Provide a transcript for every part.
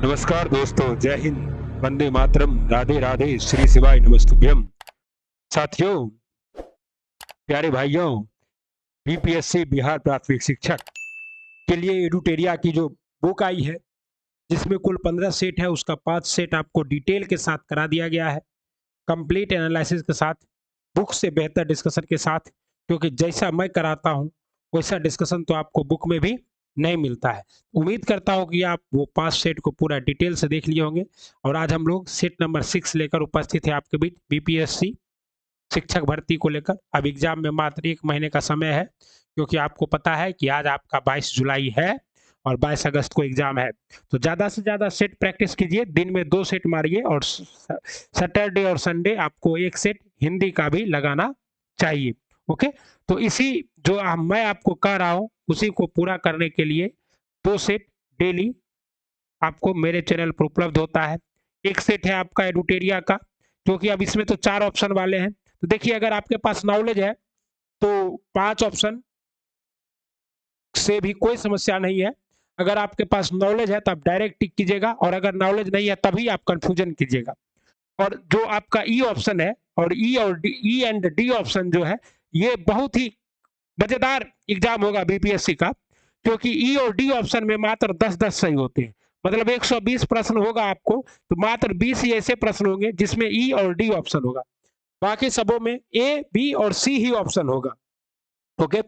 नमस्कार दोस्तों, जय हिंद, वंदे मातरम, राधे राधे, श्री शिवाय नमस्तुभ्यम। साथियों, प्यारे भाइयों, बीपीएससी बिहार प्राथमिक शिक्षक के लिए एडुटेरिया की जो बुक आई है, जिसमें कुल 15 सेट है, उसका 5 सेट आपको डिटेल के साथ करा दिया गया है, कंप्लीट एनालिसिस के साथ, बुक से बेहतर डिस्कशन के साथ, क्योंकि जैसा मैं कराता हूँ वैसा डिस्कशन तो आपको बुक में भी नहीं मिलता है। उम्मीद करता हूँ कि आप वो 5 सेट को पूरा डिटेल से देख लिए होंगे। और आज हम लोग सेट नंबर 6 लेकर उपस्थित है आपके बीच, बीपीएससी शिक्षक भर्ती को लेकर। अब एग्जाम में मात्र 1 महीने का समय है, क्योंकि आपको पता है कि आज आपका 22 जुलाई है और 22 अगस्त को एग्जाम है। तो ज़्यादा से ज़्यादा सेट प्रैक्टिस कीजिए, दिन में 2 सेट मारिए, और सैटरडे और संडे आपको 1 सेट हिंदी का भी लगाना चाहिए। ओके, तो इसी जो मैं आपको कह रहा हूँ उसी को पूरा करने के लिए 2 सेट डेली आपको मेरे चैनल पर उपलब्ध होता है। 1 सेट है आपका एडुटेरिया का, क्योंकि अब इसमें तो 4 ऑप्शन वाले हैं। तो देखिए, अगर आपके पास नॉलेज है तो 5 ऑप्शन से भी कोई समस्या नहीं है। अगर आपके पास नॉलेज है तो आप डायरेक्ट टिक कीजिएगा, और अगर नॉलेज नहीं है तभी आप कंफ्यूजन कीजिएगा। और जो आपका ई ऑप्शन है, और ई एंड डी ऑप्शन जो है, ये बहुत ही मजेदार एग्जाम होगा बीपीएससी का, क्योंकि ई और डी ऑप्शन में मात्र 10-10 सही होते हैं। मतलब 120 प्रश्न होगा आपको, तो मात्र 20 ही ऐसे प्रश्न होंगे जिसमें ई और डी ऑप्शन होगा, बाकी सबों में ए, बी और सी ही ऑप्शन होगा। ओके,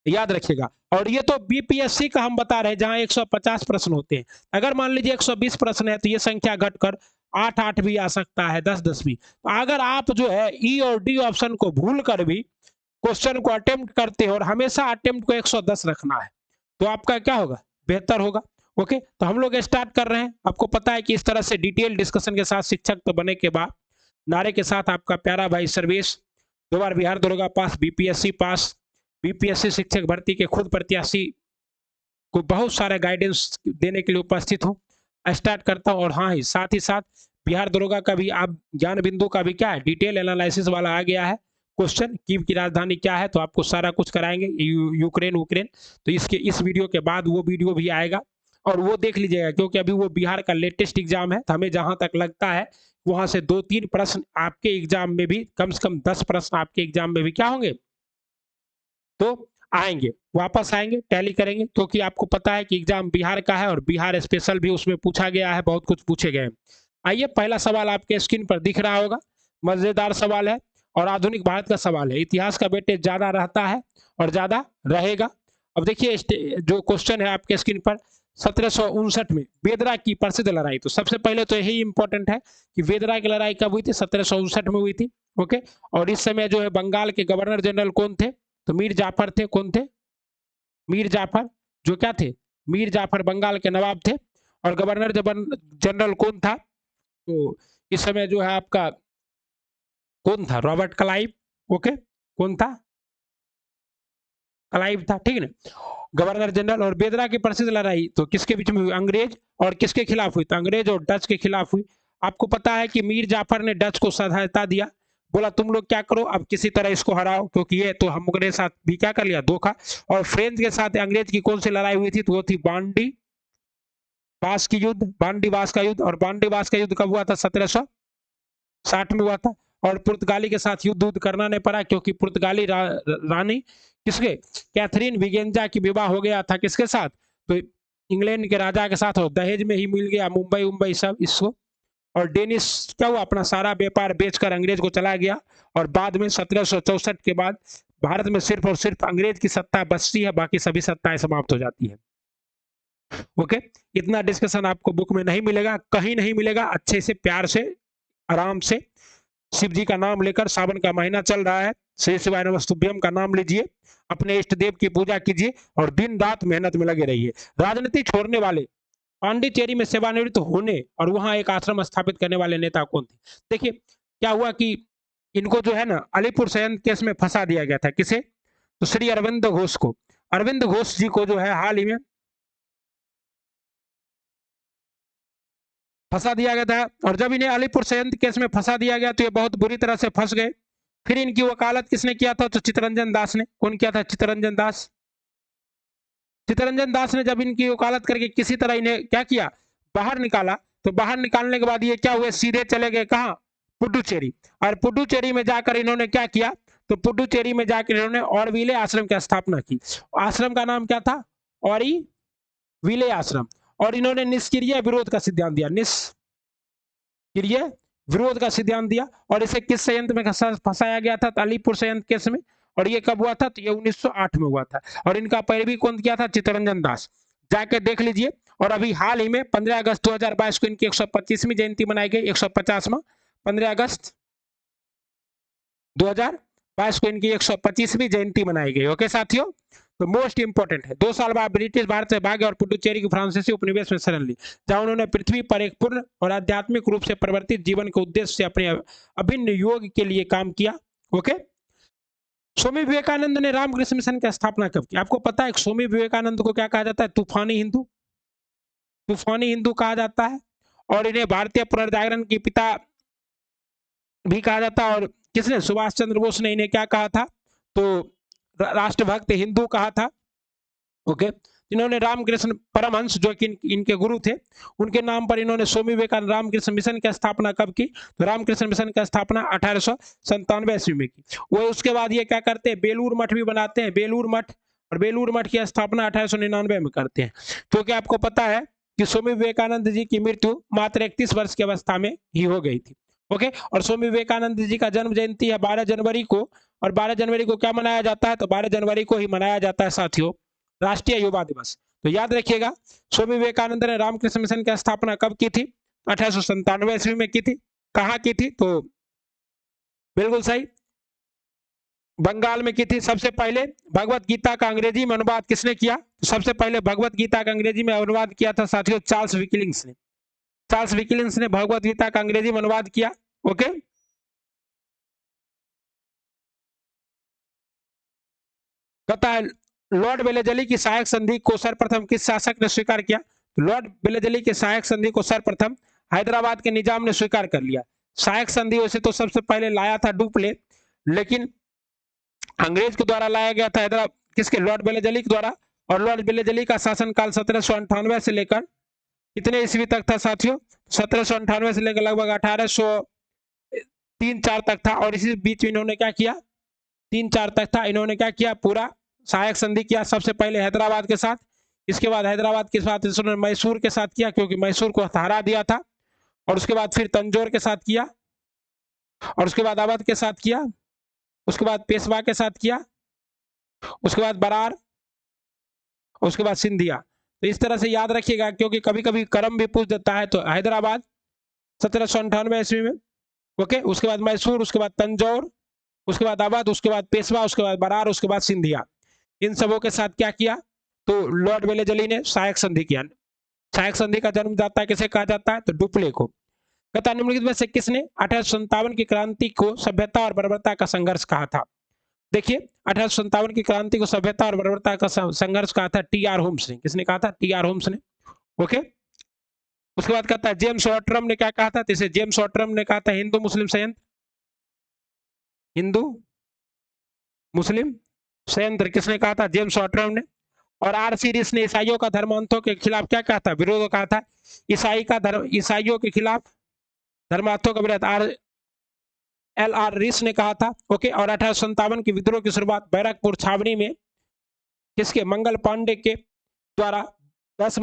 याद रखिएगा। और ये तो बीपीएससी का हम बता रहे हैं, जहां 150 प्रश्न होते हैं। अगर मान लीजिए 120 प्रश्न है तो ये संख्या घटकर 8-8 भी आ सकता है, 10-10 भी। तो अगर आप जो है ई और डी ऑप्शन को भूल कर भी क्वेश्चन को अटेम्प्ट करते हैं, और हमेशा अटेम्प्ट को 110 रखना है, तो आपका क्या होगा, बेहतर होगा। ओके, तो हम लोग स्टार्ट कर रहे हैं। आपको पता है कि इस तरह से डिटेल डिस्कशन के साथ शिक्षक तो बने के बाद नारे के साथ आपका प्यारा भाई सर्वेश 2 बार बिहार दरोगा पास, बीपीएससी पास, बीपीएससी शिक्षक भर्ती के खुद प्रत्याशी को बहुत सारे गाइडेंस देने के लिए उपस्थित हूँ। स्टार्ट करता हूँ। और हाँ, ही साथ बिहार दरोगा का भी आप ज्ञान बिंदु का भी क्या है, डिटेल एनालिसिस वाला आ गया है क्वेश्चन। कीव की राजधानी क्या है, तो आपको सारा कुछ कराएंगे, यूक्रेन उक्रेन। तो इसके इस वीडियो के बाद वो वीडियो भी आएगा, और वो देख लीजिएगा, क्योंकि अभी वो बिहार का लेटेस्ट एग्जाम है। तो हमें जहां तक लगता है वहां से 2-3 प्रश्न आपके एग्जाम में भी, कम से कम 10 प्रश्न आपके एग्जाम में भी क्या होंगे, तो आएंगे, वापस आएंगे, टैली करेंगे, क्योंकि आपको पता है कि एग्जाम बिहार का है और बिहार स्पेशल भी उसमें पूछा गया है, बहुत कुछ पूछे गए हैं। आइए, पहला सवाल आपके स्क्रीन पर दिख रहा होगा, मजेदार सवाल है और आधुनिक भारत का सवाल है। इतिहास का वेटेज ज्यादा रहता है और ज्यादा रहेगा। अब देखिए, जो क्वेश्चन है आपके स्क्रीन पर, 1759 में बेदरा की प्रसिद्ध लड़ाई। तो सबसे पहले तो यही इंपॉर्टेंट है कि बेदरा की लड़ाई कब हुई थी, 1759 में हुई थी। ओके, और इस समय जो है बंगाल के गवर्नर जनरल कौन थे, तो मीर जाफर थे। कौन थे, मीर जाफर, जो क्या थे, मीर जाफर बंगाल के नवाब थे। और गवर्नर जनरल कौन था, तो इस समय जो है आपका कौन था, रॉबर्ट क्लाइव। ओके, कौन था, क्लाइव था, ठीक है ना, गवर्नर जनरल। और बेदरा की प्रसिद्ध लड़ाई तो किसके बीच में हुई, अंग्रेज और किसके खिलाफ हुई, तो अंग्रेज और डच के खिलाफ हुई। आपको पता है कि मीर जाफर ने डच को सहायता दिया, बोला तुम लोग क्या करो, अब किसी तरह इसको हराओ, क्योंकि ये तो हमारे साथ भी क्या कर लिया, धोखा। और फ्रेंच के साथ अंग्रेज की कौन सी लड़ाई हुई थी, तो वो थी बांडी बास की युद्ध, बांडी बास का युद्ध। और बांडी बास का युद्ध कब हुआ था, 1760 में हुआ था। और पुर्तगाली के साथ युद्ध करना नहीं पड़ा, क्योंकि पुर्तगाली रानी किसके, कैथरीन विगेंजा की विवाह हो गया था किसके साथ, तो इंग्लैंड के राजा के साथ, और दहेज में ही मिल गया मुंबई उम्बई सब इसको। और डेनिस क्या हुआ, अपना सारा व्यापार बेचकर अंग्रेज को चला गया। और बाद में 1764 के बाद भारत में सिर्फ और सिर्फ अंग्रेज की सत्ता बचती है, बाकी सभी सत्ताएं समाप्त हो जाती है। ओके, इतना डिस्कशन आपको बुक में नहीं मिलेगा, कहीं नहीं मिलेगा। अच्छे से, प्यार से, आराम से शिव जी का नाम लेकर, सावन का महीना चल रहा है, श्री शिवाय नमस्तुभ्यम का नाम लीजिए, अपने इष्ट देव की पूजा कीजिए, और दिन रात मेहनत में लगे रहिए। राजनीति छोड़ने वाले, पांडिचेरी में सेवानिवृत्त होने और वहां एक आश्रम स्थापित करने वाले नेता कौन थे। देखिए, क्या हुआ कि इनको जो है ना, अलीपुर संयंत्र केस में फंसा दिया गया था। किसे, तो श्री अरविंद घोष को। अरविंद घोष जी को जो है हाल ही में फंसा दिया गया था। और जब इन्हें अलीपुर संयंत्र केस में फंसा दिया गया तो ये बहुत बुरी तरह से फंस गए। फिर इनकी वकालत किसने किया था, तो चित्तरंजन दास ने। कौन किया था, चित्तरंजन दास। चित्तरंजन दास ने जब इनकी वकालत करके किसी तरह इन्हें क्या किया, बाहर निकाला, तो बाहर निकालने के बाद ये क्या हुए, सीधे चले गए कहाँ, पुडुचेरी। और पुडुचेरी में जाकर इन्होंने क्या किया, तो पुडुचेरी में जाकर इन्होंने ऑरविले आश्रम की स्थापना की। आश्रम का नाम क्या था, ऑरविले आश्रम। और इन्होंने निष्क्रिय विरोध का सिद्धांत दिया, निष्क्रिय विरोध का सिद्धांत दिया। और इसे किस संयंत्र में फंसाया गया था, अलीपुर संयंत्र केस में। और ये कब हुआ था, तो ये 1908 में हुआ था। और इनका पैरवी कौन किया था, चित्तरंजन दास, जाके देख लीजिए। और अभी हाल ही में 15 अगस्त 2022 को इनकी 125वीं जयंती मनाई गई, 150वां 15 अगस्त 2022 को इनकी 125वीं जयंती मनाई गई। ओके साथियों, तो मोस्ट इंपोर्टेंट है, 2 साल बाद ब्रिटिश भारत से भागे और पुडुचेरी की फ्रांसीसी उपनिवेश में शरण ली, जहां उन्होंने पृथ्वी पर एक पूर्ण और आध्यात्मिक रूप से परिवर्तित जीवन के उद्देश्य से अपने अभिन्न योग के लिए काम किया। ओके, स्वामी विवेकानंद ने रामकृष्ण मिशन की स्थापना कब की, आपको पता है। स्वामी विवेकानंद को क्या कहा जाता है, तूफानी हिंदू, तूफानी हिंदू कहा जाता है। और इन्हें भारतीय पुनर्जागरण के पिता भी कहा जाता है। और किसने, सुभाष चंद्र बोस ने इन्हें क्या कहा था, तो राष्ट्रभक्त हिंदू कहा था। ओके, इन्होंने रामकृष्ण परमहंस जो कि इनके गुरु थे, उनके नाम पर इन्होंने स्वामी विवेकानंद रामकृष्ण मिशन की स्थापना कब की, तो रामकृष्ण मिशन की स्थापना 1897 ईस्वी में की। वो उसके बाद ये क्या करते हैं, बेलूर मठ भी बनाते हैं, बेलूर मठ। और बेलूर मठ की स्थापना 1899 में करते हैं। क्योंकि आपको पता है कि स्वामी विवेकानंद जी की मृत्यु मात्र 31 वर्ष की अवस्था में ही हो गई थी। ओके, और स्वामी विवेकानंद जी का जन्म जयंती है 12 जनवरी को। और 12 जनवरी को क्या मनाया जाता है, तो 12 जनवरी को ही मनाया जाता है साथियों, राष्ट्रीय युवा दिवस। तो याद रखिएगा, स्वामी विवेकानंद ने रामकृष्ण मिशन की स्थापना कब की थी, 1897 ईस्वी में की थी। कहाँ की थी, तो बिल्कुल सही, बंगाल में की थी। सबसे पहले भगवत गीता का अंग्रेजी में अनुवाद किसने किया, तो सबसे पहले भगवत गीता का अंग्रेजी में अनुवाद किया था साथियों, चार्ल्स विकिलिंग्स ने। चार्ल्स विकिलिंग्स ने भगवत गीता का अंग्रेजी में अनुवाद किया। ओके, पता है लॉर्ड वेलेजली की सहायक संधि को सर्वप्रथम किस शासक ने स्वीकार किया, लॉर्ड वेलेजली के सहायक संधि को सर्वप्रथम हैदराबाद के निजाम ने स्वीकार कर लिया। सहायक संधि वैसे तो सबसे पहले लाया था डुप्ले, लेकिन अंग्रेज के द्वारा लाया गया था हैदराबाद, किसके, लॉर्ड वेलेजली के द्वारा। और लॉर्ड वेलेजली का शासनकाल 1798 से लेकर कितने ईस्वी तक था साथियों, 1798 से लेकर लगभग 1803-4 तक था। और इसी बीच में इन्होंने क्या किया, 3-4 तक था, इन्होंने क्या किया, पूरा सहायक संधि किया। सबसे पहले हैदराबाद के साथ, इसके बाद हैदराबाद के साथ इन्होंने मैसूर के साथ किया, क्योंकि मैसूर को हरा दिया था। और उसके बाद फिर तंजौर के साथ किया, और उसके बाद अवध के साथ किया, उसके बाद पेशवा के साथ किया, उसके बाद बरार, उसके बाद सिंधिया। तो इस तरह से याद रखिएगा, क्योंकि कभी कभी क्रम भी पूछ देता है। तो हैदराबाद 1798 ईस्वी में, ओके, उसके बाद मैसूर, उसके बाद तंजौर, उसके बाद अवध, उसके बाद पेशवा, उसके बाद बरार, उसके बाद सिंधिया। इन सबों के साथ क्या किया, तो लॉर्ड वेलेजली ने सहायक संधि किया। सहायक संधि का जन्मदाता किसे कहा जाता है, तो डुप्ले को। कहता निम्नलिखित में से किसने 1857 की क्रांति को सभ्यता और बर्बरता का संघर्ष कहा था। देखिए, 1857 की क्रांति को सभ्यता और बर्बरता का संघर्ष कहा था टी.आर. होम्स ने। किसने कहा था, टी.आर. होम्स ने। ओके, उसके बाद कहता है जेम्स ऑटरम ने क्या कहा था, तो इसे जेम्स ऑटरम ने कहा था हिंदू मुस्लिम संयंत्र, हिंदू मुस्लिम संयंत्र किसने कहा था, जेम्स ऑटरम ने। और आर.सी. रिस ने ईसाइयों का धर्मांतों के खिलाफ क्या कहा था, विरोध कहा था। ईसाइयों के खिलाफ धर्मांतों का विरोध L.R. रिस ने कहा था। ओके, और 1857 की विद्रोह की शुरुआत बैरकपुर छावनी में किसके, मंगल पांडे के द्वारा 10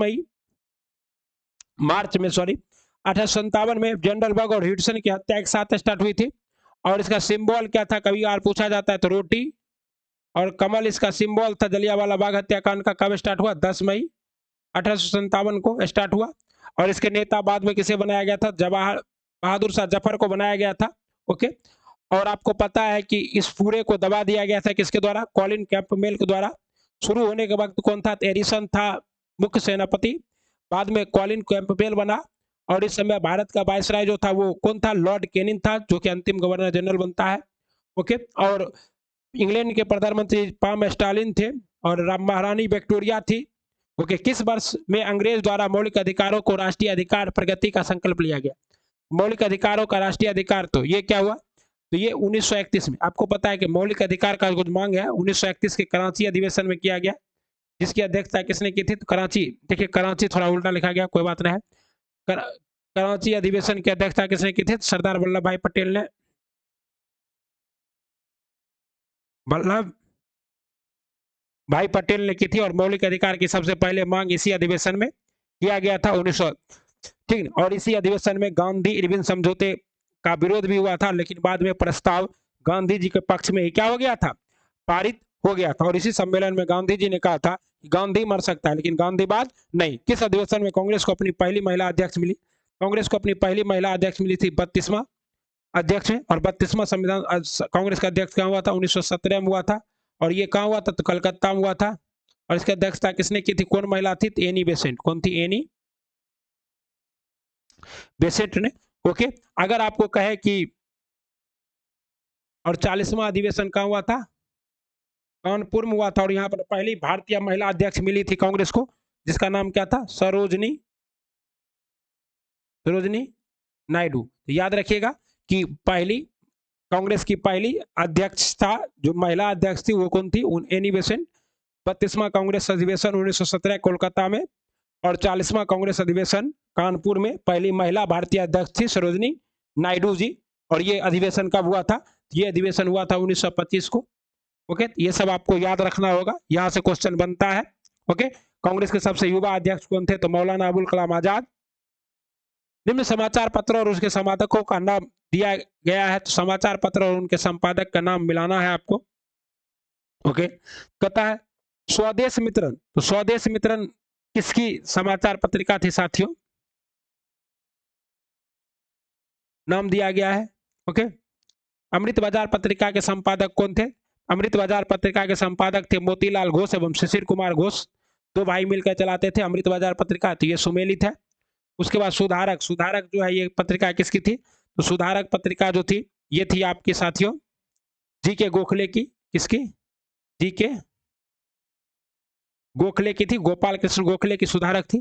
मार्च में 1857 में जनरल बग और ह्यूडसन की हत्या के साथ स्टार्ट हुई थी। और इसका सिंबल क्या था, कभी यार पूछा जाता है, तो रोटी और कमल इसका सिंबल था। जलियांवाला बाग हत्याकांड का कब स्टार्ट हुआ, 10 मई 1857 को स्टार्ट हुआ। और इसके नेता बाद में किसे बनाया गया था, जवाहर बहादुर शाह जफर को बनाया गया था। ओके, और आपको पता है कि इस पूरे को दबा दिया गया था किसके द्वारा, कॉलिन कैंपबेल के द्वारा। शुरू होने के वक्त कौन था, एरिसन था मुख्य सेनापति, बाद में कॉलिन कैंपबेल बना। और इस समय भारत का वायसराय जो था वो कौन था, लॉर्ड कैनिंग था, जो कि अंतिम गवर्नर जनरल बनता है। ओके, और इंग्लैंड के प्रधानमंत्री पाम स्टालिन थे, और महारानी विक्टोरिया थी। ओके, किस वर्ष में अंग्रेज द्वारा मौलिक अधिकारों को राष्ट्रीय अधिकार प्रगति का संकल्प लिया गया, मौलिक अधिकारों का राष्ट्रीय अधिकार, तो ये क्या हुआ, तो ये 1931 में। आपको पता है कि मौलिक अधिकार का कुछ मांग है 1931 के कराची अधिवेशन में किया गया, जिसकी अध्यक्षता किसने की थी, तो कराची। देखिए कराची थोड़ा उल्टा लिखा गया, कोई बात नहीं है। कराची अधिवेशन की अध्यक्षता किसने की थी? सरदार वल्लभ भाई पटेल ने। वल्लभ भाई पटेल ने की थी और मौलिक अधिकार की सबसे पहले मांग इसी अधिवेशन में किया गया था 1900, ठीक है। और इसी अधिवेशन में गांधी इरविन समझौते का विरोध भी हुआ था, लेकिन बाद में प्रस्ताव गांधी जी के पक्ष में ही क्या हो गया था? पारित हो गया था। और इसी सम्मेलन में गांधी जी ने कहा था कि गांधी मर सकता है लेकिन गांधीवाद नहीं। किस अधिवेशन में कांग्रेस को अपनी पहली महिला अध्यक्ष मिली? कांग्रेस को अपनी पहली महिला अध्यक्ष मिली थी 32वां अध्यक्ष में। और 32वां संविधान कांग्रेस का अध्यक्ष कहाँ हुआ था? 1917 में हुआ था। और ये कहाँ हुआ था? तो कलकत्ता में हुआ था। और इसकी अध्यक्षता किसने की थी? कौन महिला थी? तो एनी बेसेंट। कौन थी? एनी बेसेंट ने। ओके, अगर आपको कहे कि और 40वां अधिवेशन कहाँ हुआ था? कानपुर में हुआ था। और यहाँ पर पहली भारतीय महिला अध्यक्ष मिली थी कांग्रेस को, जिसका नाम क्या था? सरोजनी सरोजनी नायडू। तो याद रखिएगा कि पहली कांग्रेस की पहली अध्यक्ष था, जो महिला अध्यक्ष थी वो कौन थी? Annie Besant. 32वां कांग्रेस अधिवेशन 1917 कोलकाता में और 40वां कांग्रेस अधिवेशन कानपुर में पहली महिला भारतीय अध्यक्ष थी सरोजनी नायडू जी। और ये अधिवेशन कब हुआ था? ये अधिवेशन हुआ था 1925 को। ओके, ये सब आपको याद रखना होगा, यहां से क्वेश्चन बनता है। ओके, कांग्रेस के सबसे युवा अध्यक्ष कौन थे? तो मौलाना अबुल कलाम आजाद। निम्न समाचार पत्र और उसके संपादकों का नाम दिया गया है, तो समाचार पत्र और उनके संपादक का नाम मिलाना है आपको। ओके, कहता है स्वदेश मित्रन। तो स्वदेश मित्रन किसकी समाचार पत्रिका थी साथियों? नाम दिया गया है। ओके, अमृत बाजार पत्रिका के संपादक कौन थे? अमृत बाजार पत्रिका के संपादक थे मोतीलाल घोष एवं शिशिर कुमार घोष। दो भाई मिलकर चलाते थे अमृत बाजार पत्रिका, तो ये सुमेलित है। उसके बाद सुधारक, सुधारक जो है ये पत्रिका किसकी थी? तो सुधारक पत्रिका जो थी ये थी आपकी साथियों जी के गोखले की। किसकी? जी के गोखले की थी, गोपाल कृष्ण गोखले की सुधारक थी।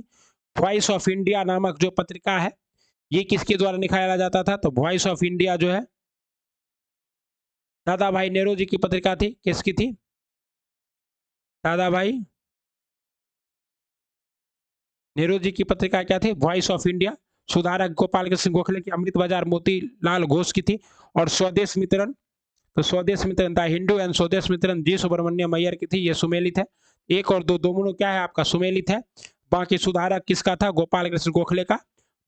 वॉइस ऑफ इंडिया नामक जो पत्रिका है ये किसके द्वारा निकाला जाता था? तो वॉइस ऑफ इंडिया जो है दादा भाई नेहरू जी की पत्रिका थी। किसकी थी? दादा भाई नेहरू जी की पत्रिका क्या थी? Voice of India. सुधारक गोपाल कृष्ण गोखले की अमृत बाजार मोतीलाल घोष की थी। और स्वदेश मित्रन, तो स्वदेश मित्रन द हिंदू एंड स्वदेश मित्रन जी सुब्रमण्यम अय्यर की थी, ये सुमेलित है। एक और दो दोनों क्या है आपका? सुमेलित है। बाकी सुधारक किसका था? गोपाल कृष्ण गोखले का।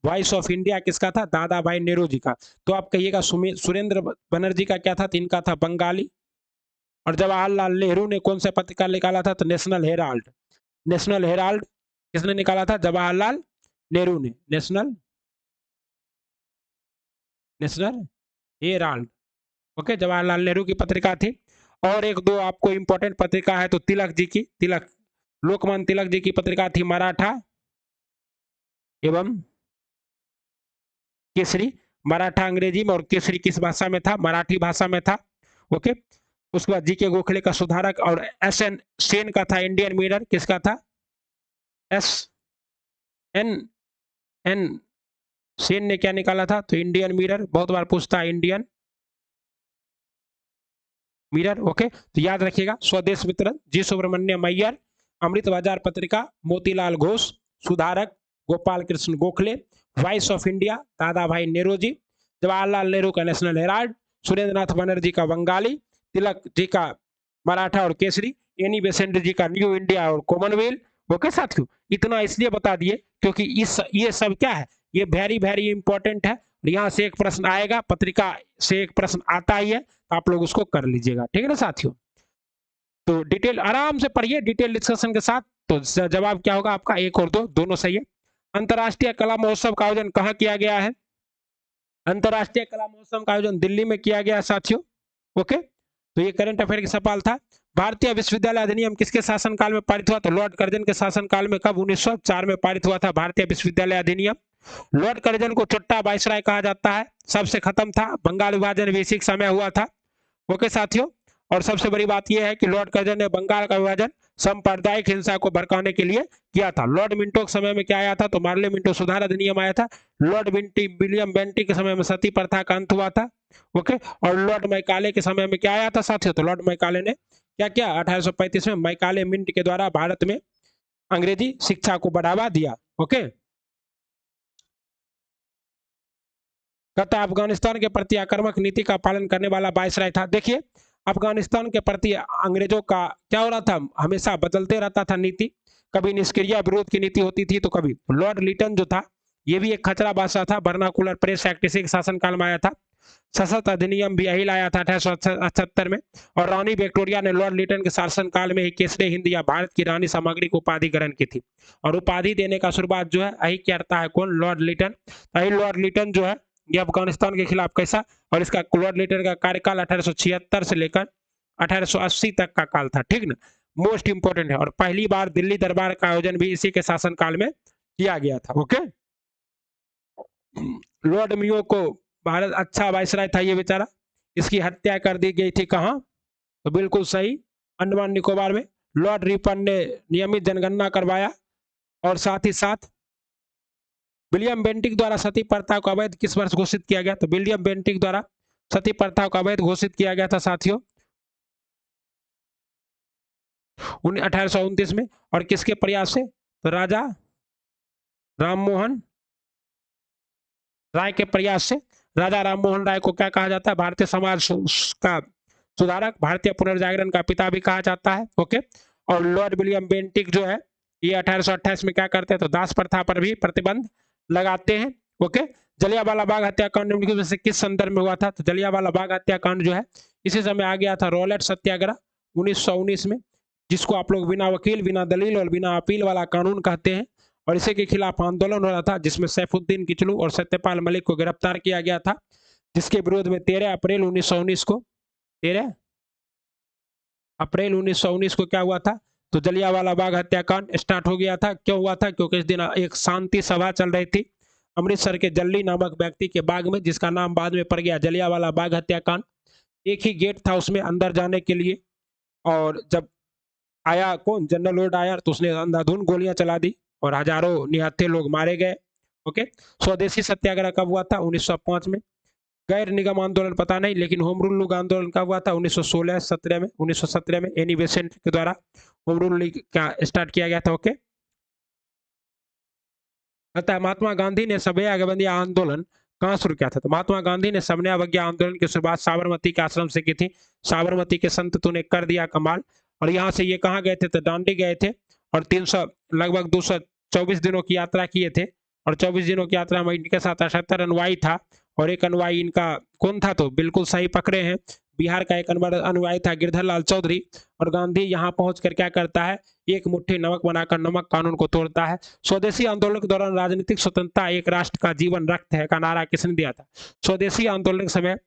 वॉइस ऑफ इंडिया किसका था? दादा भाई नेहरू जी का। तो आप कहिएगा सुरेंद्र बनर्जी का क्या था? तो इनका था बंगाली। और जवाहरलाल नेहरू ने कौन सा पत्रिका निकाला था? तो नेशनल हेराल्ड। नेशनल हेराल्ड किसने निकाला था? जवाहरलाल नेहरू ने। National national Herald. Okay, Jawaharlal Nehru की पत्रिका थी। और एक दो आपको इंपॉर्टेंट पत्रिका है तो तिलक जी की, तिलक लोकमान्य तिलक जी की पत्रिका थी मराठा एवं केसरी। मराठा अंग्रेजी में और केसरी किस भाषा में था? मराठी भाषा में था। ओके, उसके बाद जी के गोखले का सुधारक और एस एन सेन का था इंडियन मिरर। किसका था? एस एन एन सेन ने क्या निकाला था? तो इंडियन मिरर। बहुत बार पूछता है इंडियन मिरर। ओके, तो याद रखिएगा स्वदेश मित्रन जी सुब्रमण्यम अय्यर, अमृत बाजार पत्रिका मोतीलाल घोष, सुधारक Gopal Krishna Gokhale, voice of India दादा भाई नेहरू जी, जवाहरलाल नेहरू का नेशनल हेराल्ड, सुरेंद्र नाथ बनर्जी का बंगाली, तिलक जी का मराठा और केसरी, एनी बेसेंट जी का न्यू इंडिया और कॉमनवेल्थ। ओके साथियों, इतना इसलिए बता दिए क्योंकि इस ये सब क्या है? ये वेरी वेरी इंपॉर्टेंट है। यहाँ से एक प्रश्न आएगा, पत्रिका से एक प्रश्न आता ही है, तो आप लोग उसको कर लीजिएगा। ठीक है ना साथियों? तो डिटेल आराम से पढ़िए डिटेल डिस्कशन के साथ। तो जवाब क्या होगा आपका? एक और दो दोनों सही है। अंतर्राष्ट्रीय कला महोत्सव का आयोजन कहाँ किया गया है? अंतर्राष्ट्रीय कला महोत्सव का आयोजन दिल्ली में किया गया साथियों। ओके, तो ये करंट अफेयर का सवाल था। भारतीय विश्वविद्यालय अधिनियम किसके शासनकाल में पारित हुआ? तो लॉर्ड कर्जन के शासनकाल में। कब? 1904 में पारित हुआ था भारतीय विश्वविद्यालय अधिनियम। लॉर्ड कर्जन को चोट्टा वायसराय कहा जाता है। सबसे खत्म था, बंगाल विभाजन भी इसी समय हुआ था। ओके साथियों, और सबसे बड़ी बात यह है कि लॉर्ड कर्जन ने बंगाल का विभाजन सांप्रदायिक हिंसा को भड़काने के लिए किया था। लॉर्ड मिंटो के समय में क्या आया था? तो मार्ले मिंटो सुधार अधिनियम आया था। लॉर्ड विलियम बेंटिक के समय में सती प्रथा का अंत हुआ था। ओके, और लॉर्ड मैकाले के समय में क्या आया था साथियों? तो लॉर्ड मैकाले ने क्या किया? 1835 में मैकाले मिंट के द्वारा भारत में अंग्रेजी शिक्षा को बढ़ावा दिया। ओके, कहता है अफगानिस्तान के प्रति आक्रामक नीति का पालन करने वाला वायसराय था। देखिए, अफगानिस्तान के प्रति अंग्रेजों का क्या हो रहा था, हमेशा बदलते रहता था नीति। कभी निष्क्रिय विरोध की नीति होती थी, तो कभी लॉर्ड लिटन जो था ये भी एक खचरा बादशाह था। वर्नाकुलर प्रेस एक्ट इसी के शासनकाल में आया था। सशस्त्र अधिनियम भी यही लाया था 1878 में। और रानी विक्टोरिया ने लॉर्ड लिटन के शासनकाल में ही केसरी हिंद या भारत की रानी सामग्री को उपाधि ग्रहण की थी। और उपाधि देने का शुरुआत जो है यही करता है कौन, लॉर्ड लिटन। यही लॉर्ड लिटन जो है ये अफगानिस्तान के खिलाफ कैसा, और इसका लॉर्ड लिटन का कार्यकाल 1876 से लेकर 1880 तक का काल था, ठीक ना। मोस्ट इंपोर्टेंट है। और पहली बार दिल्ली दरबार का आयोजन भी इसी के शासनकाल में किया गया था। ओके, लॉर्ड मियो को भारत अच्छा वायसराय था ये बेचारा। इसकी हत्या कर दी गई थी कहाँ, तो बिल्कुल सही, अंडमान निकोबार में। लॉर्ड रिपन ने नियमित जनगणना करवाया। और साथ ही साथ विलियम बेंटिक द्वारा सती प्रथा को अवैध किस वर्ष घोषित किया गया, तो विलियम बेंटिक द्वारा सती प्रथा को अवैध घोषित किया गया था साथियों 1829 में। और किसके प्रयास से, तो राजा राममोहन राय के प्रयास से। राजा राममोहन राय को क्या कहा जाता है, भारतीय समाज का सुधारक, भारतीय पुनर्जागरण का पिता भी कहा जाता है। ओके, और लॉर्ड विलियम बेंटिक जो है ये 1828 में क्या करते हैं, तो दास प्रथा पर भी प्रतिबंध लगाते हैं। ओके, जलियांवाला बाग हत्याकांड निम्नलिखित से किस संदर्भ में हुआ था, तो जलियांवाला बाग हत्याकांड जो है इसी समय आ गया था रॉलेट सत्याग्रह 1919 में, जिसको आप लोग बिना वकील, बिना दलील और बिना अपील वाला कानून कहते हैं। और इसी के खिलाफ आंदोलन हो रहा था, जिसमें सैफुद्दीन किचलू और सत्यपाल मलिक को गिरफ्तार किया गया था, जिसके विरोध में 13 अप्रैल 1919 को 13 अप्रैल 1919 को क्या हुआ था, तो जलियांवाला बाग हत्याकांड स्टार्ट हो गया था। क्यों हुआ था, क्योंकि इस दिन एक शांति सभा चल रही थी अमृतसर के जल्ली नामक व्यक्ति के बाग में, जिसका नाम बाद में पड़ गया जलियांवाला बाग हत्याकांड। एक ही गेट था उसमें अंदर जाने के लिए, और जब आया कौन, जनरल लॉर्ड आयर, तो उसने अंधाधुंध गोलियां चला दी और हजारों निहत्थे लोग मारे गए। ओके, स्वदेशी सत्याग्रह कब हुआ था, 1905 में। गैर निगम आंदोलन पता नहीं, लेकिन होम रूल लीग आंदोलन कब हुआ था, 1916-17 में। 1917 में एनी बेसेंट के द्वारा होम रूल लीग का स्टार्ट किया गया था। ओके, अतः महात्मा गांधी ने सभ्य अवज्ञा आंदोलन कहाँ शुरू किया था, तो महात्मा गांधी ने सभ्य अवज्ञा आंदोलन की शुरुआत साबरमती के आश्रम से की थी। साबरमती के संत तूने कर दिया कमाल। और यहाँ से ये कहाँ गए थे, तो दांडी गए थे। और 300 लगभग 224 दिनों की यात्रा किए थे। और 24 दिनों की यात्रा में इनके साथ 78 अनुयायी था। और एक अनुयायी इनका कौन था, तो बिल्कुल सही पकड़े हैं, बिहार का एक अनुयायी था गिरधर लाल चौधरी। और गांधी यहाँ पहुंचकर क्या करता है, एक मुट्ठी नमक बनाकर नमक कानून को तोड़ता है। स्वदेशी आंदोलन के दौरान राजनीतिक स्वतंत्रता एक राष्ट्र का जीवन रक्त है का नारा किसने दिया था, स्वदेशी आंदोलन के समय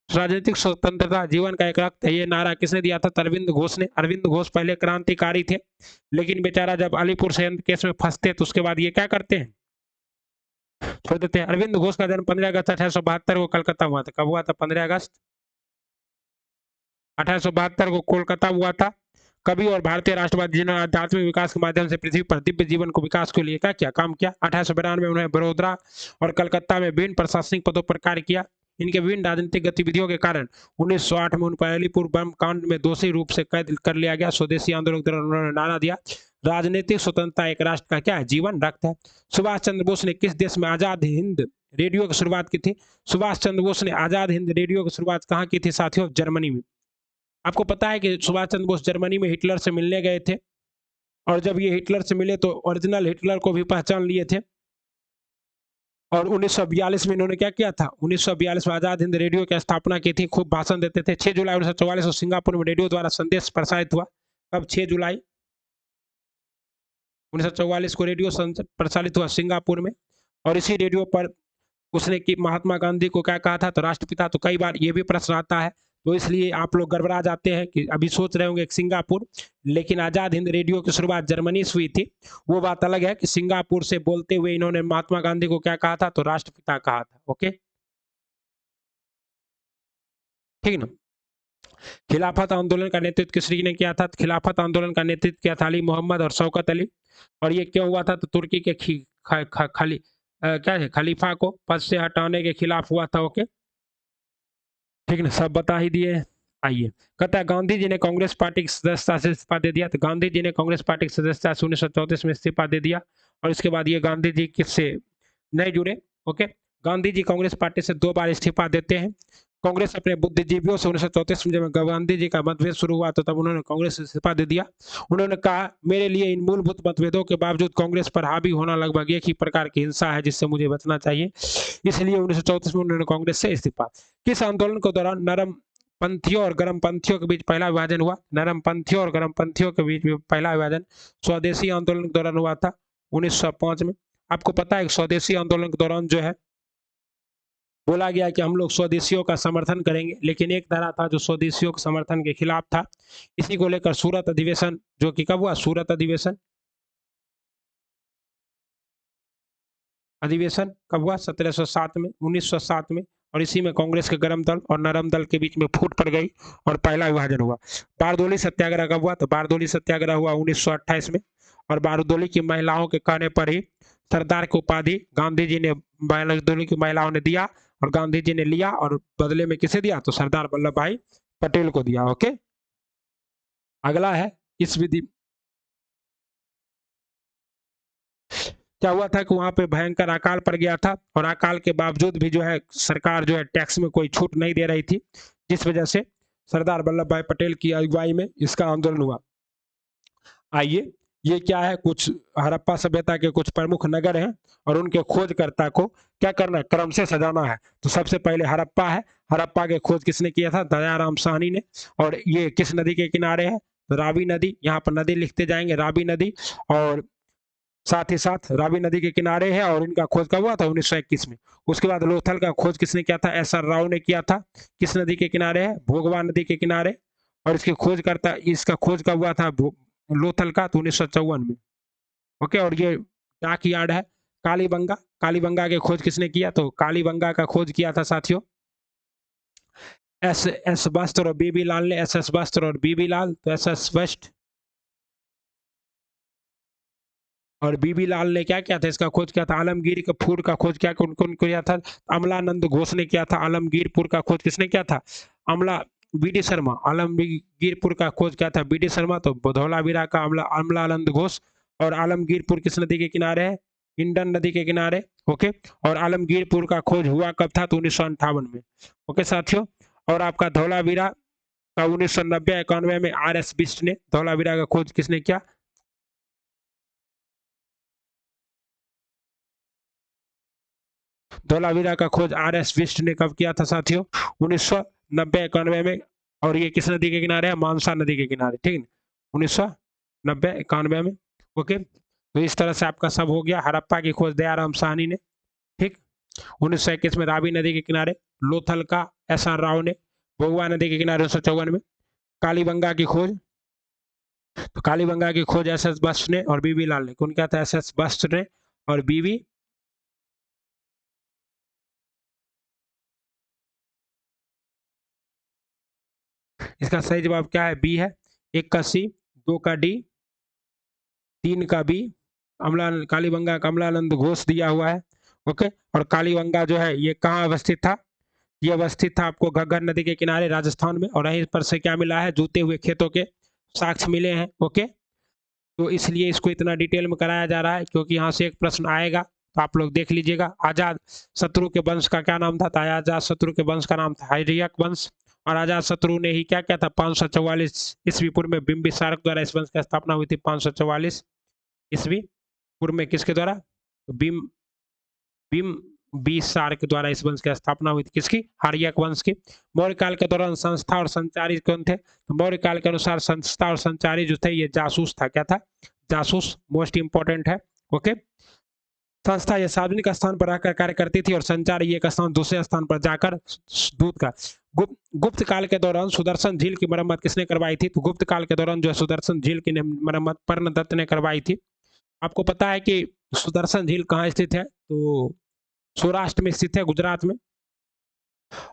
राजनीतिक स्वतंत्रता जीवन का एक रक्त है, ये नारा किसने दिया था, अरविंद घोष ने। अरविंद घोष पहले क्रांतिकारी थे, लेकिन बेचारा जब अलीपुर संयंत्र केस में फंसते तो उसके बाद ये क्या करते हैं, छोड़ देते हैं। अरविंद घोष का जन्म 15 अगस्त 1872 को कलकत्ता हुआ था। कब हुआ था, 15 अगस्त 1872 को कोलकाता हुआ था। कवि और भारतीय राष्ट्रवादी जिन्होंने आध्यात्मिक विकास के माध्यम से पृथ्वी पर दिव्य जीवन को विकास के लिए क्या किया, काम किया। 1892 में उन्होंने बड़ौदा और कलकत्ता में विभिन्न प्रशासनिक पदों पर कार्य किया। इनके विभिन्न राजनीतिक गतिविधियों के कारण 1908 में उन पर अलीपुर बम कांड में दोषी रूप से कैद कर लिया गया। स्वदेशी आंदोलन के दौरान उन्होंने नारा दिया, राजनीतिक स्वतंत्रता एक राष्ट्र का क्या है, जीवन रक्त है। सुभाष चंद्र बोस ने किस देश में आजाद हिंद रेडियो की शुरुआत की थी, सुभाष चंद्र बोस ने आजाद हिंद रेडियो की शुरुआत कहाँ की थी साथियों, जर्मनी में। आपको पता है कि सुभाष चंद्र बोस जर्मनी में हिटलर से मिलने गए थे, और जब ये हिटलर से मिले तो ओरिजिनल हिटलर को भी पहचान लिए थे। और 1942 में इन्होंने क्या किया था, 1942 में आजाद हिंद रेडियो की स्थापना की थी, खूब भाषण देते थे। 6 जुलाई 1944 को सिंगापुर में रेडियो द्वारा संदेश प्रसारित हुआ। कब, 6 जुलाई 1944 को रेडियो प्रसारित हुआ सिंगापुर में। और इसी रेडियो पर उसने कि महात्मा गांधी को क्या कहा था, तो राष्ट्रपिता। तो कई बार ये भी प्रश्न आता है, तो इसलिए आप लोग गड़बड़ा जाते हैं कि अभी सोच रहे होंगे सिंगापुर, लेकिन आजाद हिंद रेडियो की शुरुआत जर्मनी से हुई थी। वो बात अलग है कि सिंगापुर से बोलते हुए इन्होंने महात्मा गांधी को क्या कहा था, तो राष्ट्रपिता कहा था। ओके, ठीक ना। खिलाफत आंदोलन का नेतृत्व किसने ने किया था, खिलाफत आंदोलन का नेतृत्व किया था अली मोहम्मद और शौकत अली। और ये क्यों हुआ था, तो तुर्की के क्या है, खलीफा को पद से हटाने के खिलाफ हुआ था। ओके, ठीक ना, सब बता ही दिए। आइए, कहता है गांधी जी ने कांग्रेस पार्टी की सदस्यता से इस्तीफा दे दिया। तो गांधी जी ने कांग्रेस पार्टी की सदस्यता से 1934 में इस्तीफा दे दिया। और इसके बाद ये गांधी जी किससे नहीं जुड़े। ओके, गांधी जी कांग्रेस पार्टी से 2 बार इस्तीफा देते हैं। कांग्रेस अपने बुद्धिजीवियों से 1934 में जब गांधी जी का मतभेद शुरू हुआ तो तब उन्होंने कांग्रेस से इस्तीफा दे दिया। उन्होंने कहा, मेरे लिए इन मूलभूत मतभेदों के बावजूद कांग्रेस पर हावी होना लगभग एक ही प्रकार की हिंसा है जिससे मुझे बचना चाहिए। इसलिए 1934 में उन्होंने कांग्रेस से इस्तीफा। किस आंदोलन के दौरान नरम पंथियों और गर्म पंथियों के बीच पहला विभाजन हुआ? नरम पंथियों और गर्म पंथियों के बीच पहला विभाजन स्वदेशी आंदोलन के दौरान हुआ था 1905 में। आपको पता है स्वदेशी आंदोलन के दौरान जो है बोला गया कि हम लोग स्वदेशियों का समर्थन करेंगे, लेकिन एक धारा था जो स्वदेशियों के समर्थन के खिलाफ था। इसी को लेकर सूरत अधिवेशन, जो कि कब हुआ? सूरत अधिवेशन अधिवेशन कब हुआ? 1707 में, 1907 में। और इसी में कांग्रेस के गर्म दल और नरम दल के बीच में फूट पड़ गई और पहला विभाजन हुआ। बारदोली सत्याग्रह कब हुआ? तो बारदोली सत्याग्रह हुआ 1928 में। और बारदोली की महिलाओं के कहने पर ही सरदार की उपाधि गांधी जी ने बारदोली की महिलाओं ने दिया और गांधी जी ने लिया, और बदले में किसे दिया? तो सरदार वल्लभ भाई पटेल को दिया। ओके, अगला है इस विधि। क्या हुआ था कि वहां पे भयंकर अकाल पड़ गया था, और अकाल के बावजूद भी जो है सरकार जो है टैक्स में कोई छूट नहीं दे रही थी, जिस वजह से सरदार वल्लभ भाई पटेल की अगुवाई में इसका आंदोलन हुआ। आइए, ये क्या है? कुछ हड़प्पा सभ्यता के कुछ प्रमुख नगर हैं और उनके खोजकर्ता को क्या करना है? क्रम से सजाना है। तो सबसे पहले हड़प्पा है। हड़प्पा के खोज किसने किया था? दयाराम साहनी ने। और ये किस नदी के किनारे है? तो रावी नदी। यहाँ पर नदी लिखते जाएंगे, रावी नदी। और साथ ही साथ रावी नदी के किनारे है, और इनका खोज कब हुआ था? 1921 में। उसके बाद लोथल का खोज किसने किया था? एस.आर. राव ने किया था। किस नदी के किनारे है? भोगवा नदी के किनारे। और इसका खोज कब हुआ था लोथल का? तो 1954 में। ओके, और ये डाक यार्ड है कालीबंगा। कालीबंगा के खोज किसने किया? तो कालीबंगा का खोज किया था साथियों एस एस वस्त्र और बीबी लाल ने। एस वस्त्र और बीबी लाल। तो एस वस्ट और बीबी लाल ने क्या किया था? इसका खोज किया था। आलमगीर के फूड का खोज क्या कौन किया था? अमलानंद घोष ने किया था। आलमगीरपुर का खोज किसने किया था? अमला बी.डी. शर्मा। आलमगीरपुर का खोज क्या था? बी.डी. शर्मा। तो धौलावीरा का अमलानंद घोष। और आलमगीरपुर किस नदी के किनारे है? इंडन नदी के किनारे। ओके, और आलमगीरपुर का खोज हुआ कब था? तो 1958 में। ओके साथियों, और आपका धौलावीरा का 1990-91 में R.S. बिष्ट ने धौलावीरा का खोज किसने किया? धौलावीरा का खोज R.S. बिष्ट ने कब किया था साथियों? 1990-91 में। और ये किस नदी के किनारे है? मानसा नदी के किनारे। ठीक है, 1990-91 में। ओके, तो इस तरह से आपका सब हो गया। हड़प्पा की खोज दयाराम साहनी ने। ठीक, 1921 में रावी नदी के किनारे लोथल का एस.आर. राव ने। भोगवा नदी के किनारे 1954 में। कालीबंगा की खोज, तो कालीबंगा की खोज एस.एस. बस्ट ने और बीबी लाल ने। कौन क्या था? एस.एस. बस्ट ने और बीबी। इसका सही जवाब क्या है? बी है। 1 का सी, 2 का डी, 3 का बी। कालीबंगा का अमलानंद घोष दिया हुआ है। ओके, और कालीबंगा जो है ये कहाँ अवस्थित था? ये अवस्थित था आपको घग्गर नदी के किनारे राजस्थान में। और यहीं पर से क्या मिला है? जूते हुए खेतों के साक्ष्य मिले हैं। ओके, तो इसलिए इसको इतना डिटेल में कराया जा रहा है क्योंकि यहाँ से एक प्रश्न आएगा, तो आप लोग देख लीजिएगा। आजाद शत्रु के वंश का क्या नाम था? तो आजाद शत्रु के वंश का नाम था हर्यक वंश। और आजाद शत्रु ने ही क्या किया था? 544 ईस्वी पूर्व में बिंबिसार द्वारा इस वंश की स्थापना हुई थी। 544 ईस्वी पूर्व में किसके द्वारा? बिम बिम बिसार के द्वारा इस वंश की स्थापना हुई थी। किसकी? हर्यक वंश की। मौर्य काल के दौरान संस्था और संचारी कौन थे? तो मौर्य काल के अनुसार संस्था और संचारी जो थे ये जासूस था। क्या था? जासूस। मोस्ट इंपॉर्टेंट है। ओके, संस्था ये सार्वजनिक स्थान पर रहकर कार्य करती थी और संचार ये एक स्थान दूसरे स्थान पर जाकर दूध का। गुप्त काल के दौरान सुदर्शन झील की मरम्मत किसने करवाई थी? तो गुप्त काल के दौरान जो है सुदर्शन झील की मरम्मत पर्णदत्त ने करवाई थी। आपको पता है कि सुदर्शन झील कहाँ स्थित है? तो सौराष्ट्र में स्थित है, गुजरात में।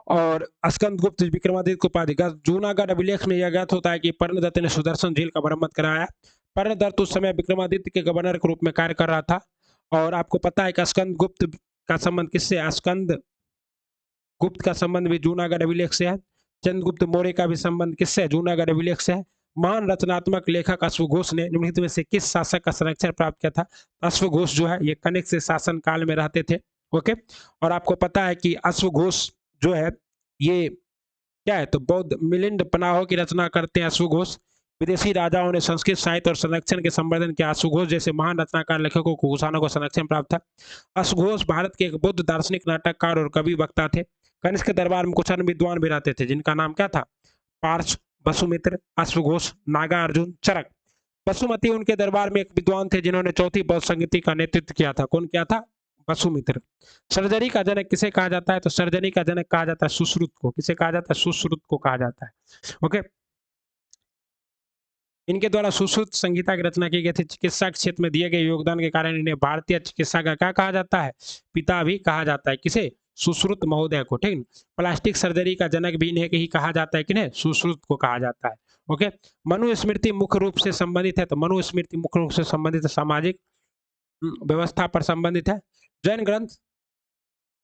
और स्कंदगुप्त विक्रमादित्य को उपाधि जूनागढ़ अभिलेख में यह ज्ञात होता है कि पर्णदत्त ने सुदर्शन झील का मरम्मत कराया। पर्णदत्त उस समय विक्रमादित्य के गवर्नर के रूप में कार्य कर रहा था। और आपको पता है कि स्कंदगुप्त का संबंध किससे? स्कंद गुप्त का संबंध भी जूनागढ़ अभिलेख से है। चंद्रगुप्त मौर्य का भी संबंध किससे? जूनागढ़ अभिलेख से है। महान रचनात्मक लेखक अश्वघोष ने निम्नलिखित में से किस शासक का संरक्षण प्राप्त किया था? अश्वघोष जो है ये कनिष्क से शासन काल में रहते थे। ओके। और आपको पता है कि अश्वघोष जो है ये क्या है, तो बौद्ध मिलिंद पनाहो की रचना करते हैं अश्वघोष। विदेशी राजाओं ने संस्कृत साहित्य और संरक्षण के संवर्धन किया। अश्वघोष जैसे महान रचनाकार लेखकों को कुशाणों को संरक्षण प्राप्त था। अश्वघोष भारत के एक बुद्ध दार्शनिक, नाटककार और कवि वक्ता थे। कनिष्क के दरबार में कुछ अन्य विद्वान भी रहते थे जिनका नाम क्या था, पार्थ, वसुमित्र, अश्वघोष, नागार्जुन, चरक। वसुमती उनके दरबार में एक विद्वान थे जिन्होंने चौथी बौद्ध संगति का नेतृत्व किया था। कौन किया था, वसुमित्र। सर्जरी का जनक किसे कहा जाता है, तो सर्जरी का जनक कहा जाता है सुश्रुत को। किसे कहा जाता है, सुश्रुत को कहा जाता है। ओके। इनके द्वारा सुश्रुत संहिता की रचना की गई थी। चिकित्सा के क्षेत्र में दिए गए योगदान के कारण इन्हें भारतीय चिकित्सा का क्या कहा जाता है, पिता भी कहा जाता है। किसे, सुश्रुत महोदय को। ठीक। प्लास्टिक सर्जरी का जनक भी इन्हें ही कहा जाता है, किन्हें, सुश्रुत को कहा जाता है। ओके। मनुस्मृति मुख्य रूप से संबंधित है, तो मनुस्मृति मुख्य रूप से संबंधित है सामाजिक व्यवस्था पर संबंधित है। जैन ग्रंथ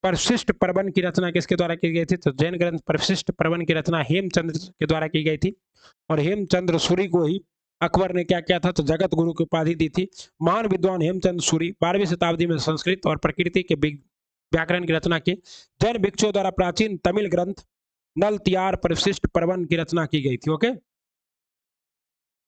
परिशिष्ट पर्वन की रचना किसके द्वारा की गई थी, तो जैन ग्रंथ परिशिष्ट पर्वन की रचना हेमचंद्र के द्वारा की गई थी। और हेमचंद्र सूरी को ही अकबर ने क्या किया था, तो जगत गुरु की उपाधि दी थी। महान विद्वान हेमचंद्र सूरी 12वीं शताब्दी में संस्कृत और प्रकृति के व्याकरण की रचना की। जैन भिक्षुओं द्वारा प्राचीन तमिल ग्रंथ नल तियार परिशिष्ट पर्वन की रचना की गई थी। ओके।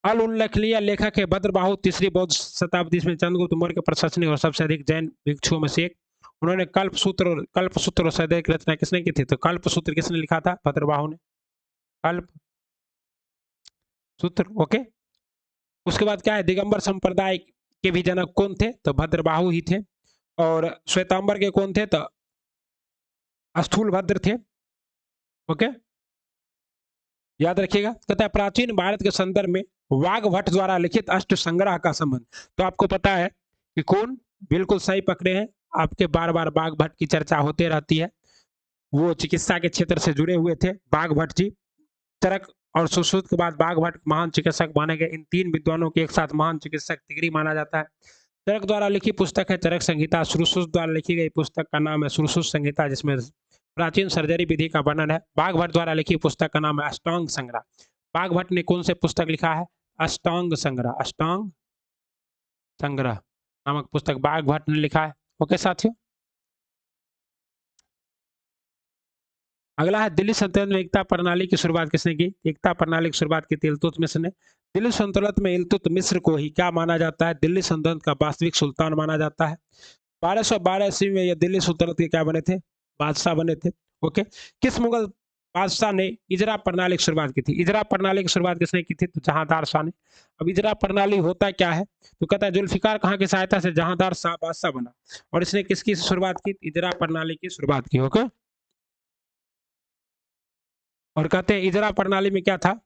अल उल्लेखनीय लेखक है भद्रबाहु, तीसरी बौद्ध शताब्दी में चंद्रगुप्त मौर्य के प्रशंसनीय और सबसे अधिक जैन भिक्षुओं में से एक। उन्होंने कल्पसूत्र और सदैव की रचना किसने की थी, तो कल्पसूत्र किसने लिखा था, भद्रबाहु ने। कल्प सूत्र। ओके। उसके बाद क्या है, दिगंबर संप्रदाय के भी जनक कौन थे, तो भद्रबाहु ही थे। और श्वेतांबर के कौन थे, तो स्थूल भद्र थे। ओके, याद रखिएगा। कहता है प्राचीन भारत के संदर्भ में वाघभट्ट द्वारा लिखित अष्ट संग्रह का संबंध। तो आपको पता है कि कौन, बिल्कुल सही पकड़े हैं। आपके बार बार वाघभट्ट की चर्चा होते रहती है। वो चिकित्सा के क्षेत्र से जुड़े हुए थे वाघभट्ट जी। चरक और सुश्रुत के बाद वाघभट्ट महान चिकित्सक माने गए। इन तीन विद्वानों के एक साथ महान चिकित्सक तिगरी माना जाता है। चरक द्वारा लिखी पुस्तक है चरक संहिता। सुश्रुत द्वारा लिखी गई पुस्तक का नाम है सुश्रुत संहिता, जिसमें प्राचीन सर्जरी विधि का वर्णन है। वाघभट्ट द्वारा लिखी पुस्तक का नाम है अष्टांग संग्रह। वाघभट्ट ने कौन से पुस्तक लिखा है, अष्टांग संग्रह। अष्टांग संग्रह नामक पुस्तक वाघभट्ट ने लिखा है। ओके साथियों, अगला है दिल्ली सल्तनत में एकता प्रणाली की शुरुआत किसने की। एकता प्रणाली की शुरुआत की थी इल्तुतमिश ने। दिल्ली सल्तनत में इल्तुतमिश को ही क्या माना जाता है, दिल्ली सल्तनत का वास्तविक सुल्तान माना जाता है। 1212 ईस्वी में ये दिल्ली सल्तनत के क्या बने थे, बादशाह बने थे। ओके। किस मुगल बादशाह ने इजरा प्रणाली की शुरुआत की थी। इजरा प्रणाली की शुरुआत किसने की थी, तो जहांदार शाह ने। अब इजरा प्रणाली होता क्या है, तो कहता है जुल्फिकार खां की सहायता से जहांदार शाह बादशाह बना और इसने किसकी शुरुआत की, इजरा प्रणाली की शुरुआत की। ओके। और कहते हैं इजरा प्रणाली में क्या था,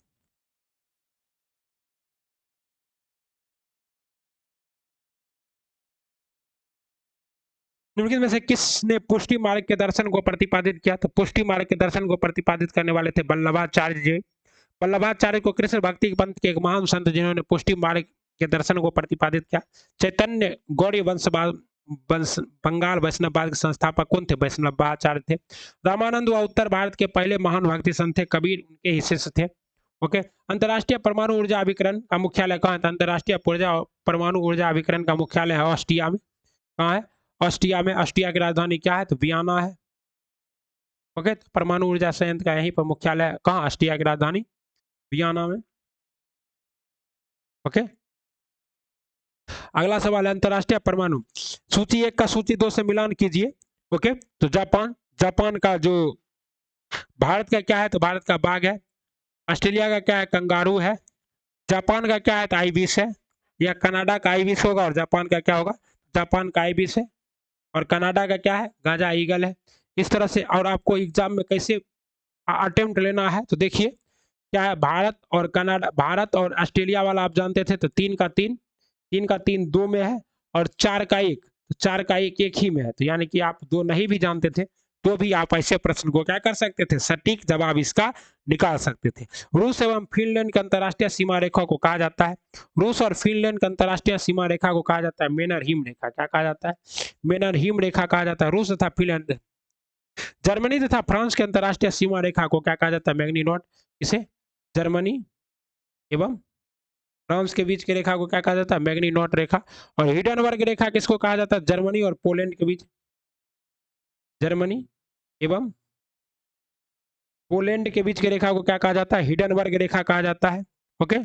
निम्नलिखित में से किसने पुष्टि मार्ग के दर्शन को प्रतिपादित किया, तो पुष्टि मार्ग के दर्शन को प्रतिपादित करने वाले थे वल्लभाचार्य जी। वल्लभाचार्य को कृष्ण भक्ति पंथ के एक महान संत जिन्होंने पुष्टि मार्ग के दर्शन को प्रतिपादित किया। चैतन्य गौड़ी वंश बंगाल वैष्णववाद के संस्थापक कौन थे, वैष्णवाचार्य थे। रामानंद व उत्तर भारत के पहले महान भक्ति संत थे, कबीर उनके ही शिष्य थे। ओके। अंतर्राष्ट्रीय परमाणु ऊर्जा अभिकरण का मुख्यालय कहाँ है, अंतर्राष्ट्रीय परमाणु ऊर्जा अभिकरण का मुख्यालय है ऑस्ट्रिया में। कहाँ है, ऑस्ट्रिया में। ऑस्ट्रिया की राजधानी क्या है, तो वियना है। ओके। तो परमाणु ऊर्जा संयंत्र का यहीं पर मुख्यालय, कहाँ, ऑस्ट्रिया की राजधानी वियना में। ओके। अगला सवाल है अंतरराष्ट्रीय परमाणु सूची 1 का सूची 2 से मिलान कीजिए। ओके। तो जापान, जापान का जो भारत का क्या है, तो भारत का बाघ है। ऑस्ट्रेलिया का क्या है, कंगारू है। जापान का क्या है, तो आईबिस है। या कनाडा का आईबिस होगा और जापान का क्या होगा, जापान का आईबिस है। और कनाडा का क्या है, गाजा ईगल है। इस तरह से। और आपको एग्जाम में कैसे अटेम्प्ट लेना है, तो देखिए क्या है, भारत और कनाडा, भारत और ऑस्ट्रेलिया वाला आप जानते थे, तो 3 का 3, 3 का 3 2 में है। और 4 का 1, तो 4 का 1 1 ही में है। तो यानी कि आप 2 नहीं भी जानते थे तो भी आप ऐसे प्रश्न को क्या कर सकते थे, सटीक जवाब इसका निकाल सकते थे। रूस एवं फिनलैंड की अंतरराष्ट्रीय सीमा रेखा को कहा जाता है, रूस और फिनलैंड की अंतरराष्ट्रीय सीमा रेखा को कहा जाता है मेनर-हिम रेखा। क्या कहा जाता है, मेनर-हिम रेखा कहा जाता है। रूस तथा फिनलैंड, जर्मनी तथा फ्रांस के अंतरराष्ट्रीय सीमा रेखा को क्या कहा जाता है, मैग्नीनॉट। इसे जर्मनी एवं फ्रांस के बीच की रेखा को क्या कहा जाता है, मैग्नीनॉट रेखा। और हिडनबर्ग रेखा किसको कहा जाता है, जर्मनी और पोलैंड के बीच। जर्मनी एवं पोलैंड के बीच की रेखा को क्या कहा जाता है? हिडनबर्ग रेखा कहा जाता है। Okay,